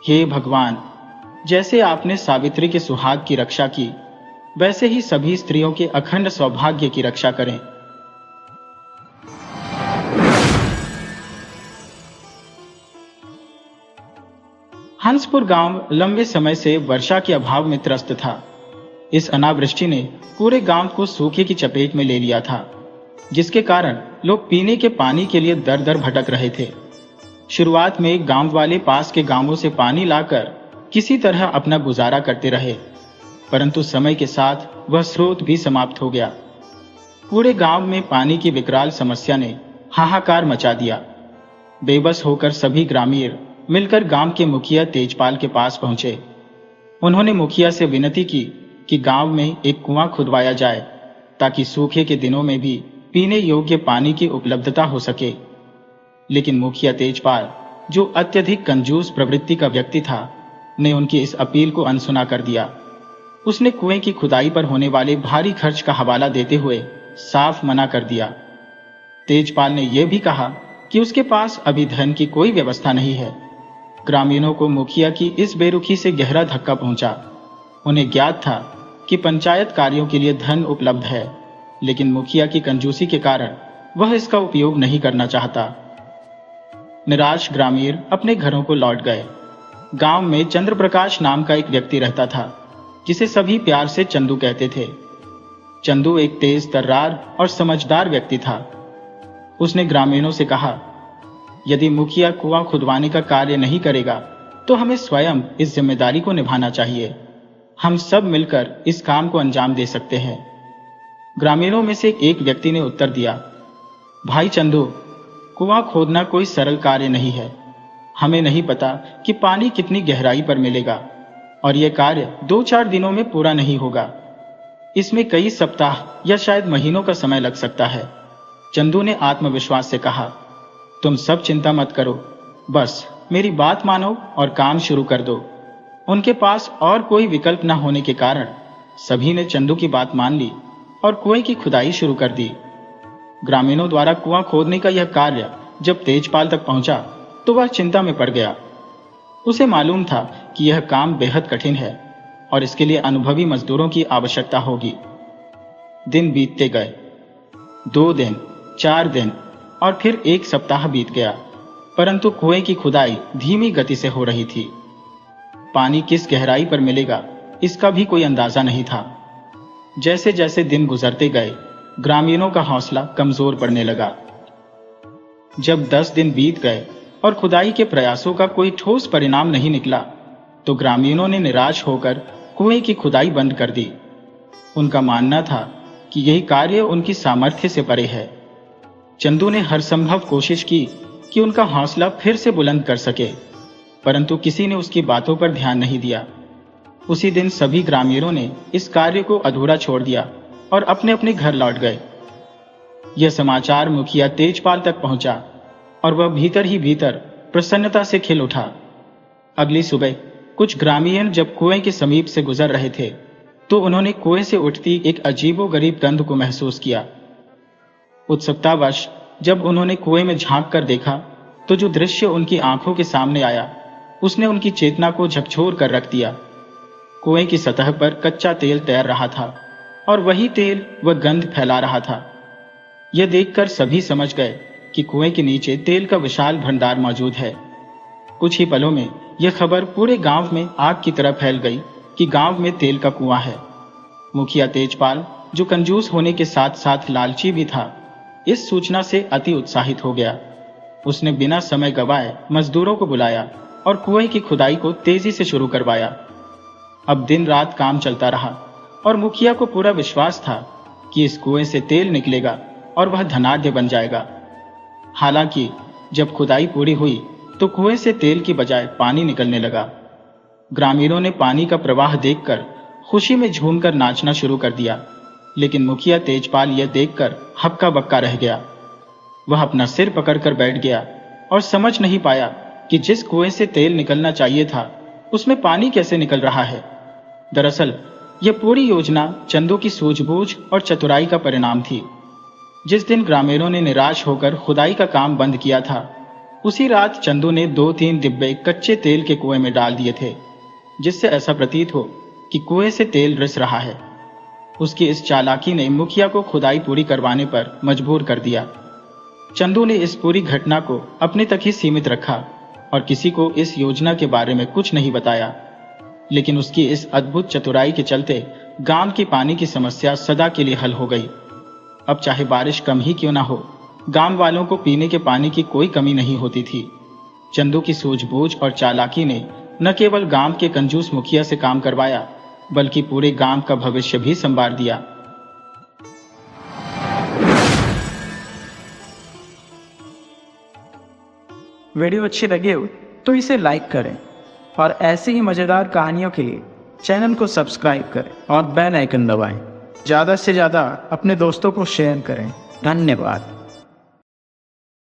हे भगवान, जैसे आपने सावित्री के सुहाग की रक्षा की, वैसे ही सभी स्त्रियों के अखंड सौभाग्य की रक्षा करें। हंसपुर गांव लंबे समय से वर्षा के अभाव में त्रस्त था। इस अनावृष्टि ने पूरे गांव को सूखे की चपेट में ले लिया था, जिसके कारण लोग पीने के पानी के लिए दर दर भटक रहे थे। शुरुआत में गांव वाले पास के गांवों से पानी लाकर किसी तरह अपना गुजारा करते रहे, परंतु समय के साथ वह स्रोत भी समाप्त हो गया। पूरे गांव में पानी की विकराल समस्या ने हाहाकार मचा दिया। बेबस होकर सभी ग्रामीण मिलकर गांव के मुखिया तेजपाल के पास पहुंचे। उन्होंने मुखिया से विनती की कि गांव में एक कुआं खुदवाया जाए ताकि सूखे के दिनों में भी पीने योग्य पानी की उपलब्धता हो सके। लेकिन मुखिया तेजपाल, जो अत्यधिक कंजूस प्रवृत्ति का व्यक्ति था, ने उनकी इस अपील को अनसुना कर दिया। उसने कुएं की खुदाई पर होने वाले भारी खर्च का हवाला देते हुए साफ मना कर दिया। तेजपाल ने यह भी कहा कि उसके पास अभी धन की कोई व्यवस्था नहीं है। ग्रामीणों को मुखिया की इस बेरुखी से गहरा धक्का पहुंचा। उन्हें ज्ञात था कि पंचायत कार्यों के लिए धन उपलब्ध है, लेकिन मुखिया की कंजूसी के कारण वह इसका उपयोग नहीं करना चाहता। निराश ग्रामीण अपने घरों को लौट गए। गांव में चंद्रप्रकाश नाम का एक व्यक्ति रहता था, जिसे सभी प्यार से चंदू कहते थे। चंदू एक तेज तर्रार और समझदार व्यक्ति था। उसने ग्रामीणों से कहा, यदि मुखिया कुआं खुदवाने का कार्य नहीं करेगा तो हमें स्वयं इस जिम्मेदारी को निभाना चाहिए। हम सब मिलकर इस काम को अंजाम दे सकते हैं। ग्रामीणों में से एक व्यक्ति ने उत्तर दिया, भाई चंदू, कुआं खोदना कोई सरल कार्य नहीं है। हमें नहीं पता कि पानी कितनी गहराई पर मिलेगा और यह कार्य 2-4 दिनों में पूरा नहीं होगा। इसमें कई सप्ताह या शायद महीनों का समय लग सकता है। चंदू ने आत्मविश्वास से कहा, तुम सब चिंता मत करो, बस मेरी बात मानो और काम शुरू कर दो। उनके पास और कोई विकल्प न होने के कारण सभी ने चंदू की बात मान ली और कुएं की खुदाई शुरू कर दी। ग्रामीणों द्वारा कुआं खोदने का यह कार्य जब तेजपाल तक पहुंचा तो वह चिंता में पड़ गया। उसे मालूम था कि यह काम बेहद कठिन है और इसके लिए अनुभवी मजदूरों की आवश्यकता होगी। दिन बीतते गए, 2 दिन, 4 दिन और फिर 1 सप्ताह बीत गया, परंतु कुएं की खुदाई धीमी गति से हो रही थी। पानी किस गहराई पर मिलेगा इसका भी कोई अंदाजा नहीं था। जैसे जैसे दिन गुजरते गए, ग्रामीणों का हौसला कमजोर पड़ने लगा। जब 10 दिन बीत गए और खुदाई के प्रयासों का कोई ठोस परिणाम नहीं निकला, तो ग्रामीणों ने निराश होकर कुएं की खुदाई बंद कर दी। उनका मानना था कि यही कार्य उनकी सामर्थ्य से परे है। चंदू ने हर संभव कोशिश की कि उनका हौसला फिर से बुलंद कर सके, परंतु किसी ने उसकी बातों पर ध्यान नहीं दिया। उसी दिन सभी ग्रामीणों ने इस कार्य को अधूरा छोड़ दिया और अपने अपने घर लौट गए। यह समाचार मुखिया तेजपाल तक पहुंचा और वह भीतर ही भीतर प्रसन्नता से खिल उठा। अगली सुबह कुछ ग्रामीण जब कुएं के समीप से गुजर रहे थे तो उन्होंने कुएं से उठती एक अजीबोगरीब गंध को महसूस किया। उत्सुकतावश जब उन्होंने कुएं में झांक कर देखा तो जो दृश्य उनकी आंखों के सामने आया उसने उनकी चेतना को झकझोर कर रख दिया। कुएं की सतह पर कच्चा तेल तैर रहा था और वही तेल वह गंध फैला रहा था। यह देखकर सभी समझ गए कि कुएं के नीचे तेल का विशाल भंडार मौजूद है। कुछ ही पलों में यह खबर पूरे गांव में आग की तरह फैल गई कि गांव में तेल का कुआं है। मुखिया तेजपाल, जो कंजूस होने के साथ साथ लालची भी था, इस सूचना से अति उत्साहित हो गया। उसने बिना समय गवाए मजदूरों को बुलाया और कुएं की खुदाई को तेजी से शुरू करवाया। अब दिन रात काम चलता रहा और मुखिया को पूरा विश्वास था कि इस कुएं से तेल निकलेगा और वह धनाढ्य बन जाएगा। हालांकि जब खुदाई पूरी हुई तो कुएं से तेल की बजाय पानी निकलने लगा। ग्रामीणों ने पानी का प्रवाह देखकर खुशी में झूमकर नाचना शुरू कर दिया, लेकिन मुखिया तेजपाल यह देखकर हक्का बक्का रह गया। वह अपना सिर पकड़कर बैठ गया और समझ नहीं पाया कि जिस कुएं से तेल निकलना चाहिए था उसमें पानी कैसे निकल रहा है। दरअसल यह पूरी योजना चंदू की सूझबूझ और चतुराई का परिणाम थी। जिस दिन ग्रामीणों ने निराश होकर खुदाई का काम बंद किया था, उसी रात चंदू ने 2-3 डिब्बे कच्चे तेल के कुएं में डाल दिए थे, जिससे ऐसा प्रतीत हो कि कुएं से तेल रिस रहा है। उसकी इस चालाकी ने मुखिया को खुदाई पूरी करवाने पर मजबूर कर दिया। चंदू ने इस पूरी घटना को अपने तक ही सीमित रखा और किसी को इस योजना के बारे में कुछ नहीं बताया, लेकिन उसकी इस अद्भुत चतुराई के चलते गांव की पानी की समस्या सदा के लिए हल हो गई। अब चाहे बारिश कम ही क्यों ना हो, गांव वालों को पीने के पानी की कोई कमी नहीं होती थी। चंदू की सूझबूझ और चालाकी ने न केवल गांव के कंजूस मुखिया से काम करवाया, बल्कि पूरे गांव का भविष्य भी संवार दिया। वीडियो अच्छी लगी हो तो इसे लाइक करें और ऐसी ही मज़ेदार कहानियों के लिए चैनल को सब्सक्राइब करें और बेल आइकन दबाएं। ज़्यादा से ज़्यादा अपने दोस्तों को शेयर करें। धन्यवाद।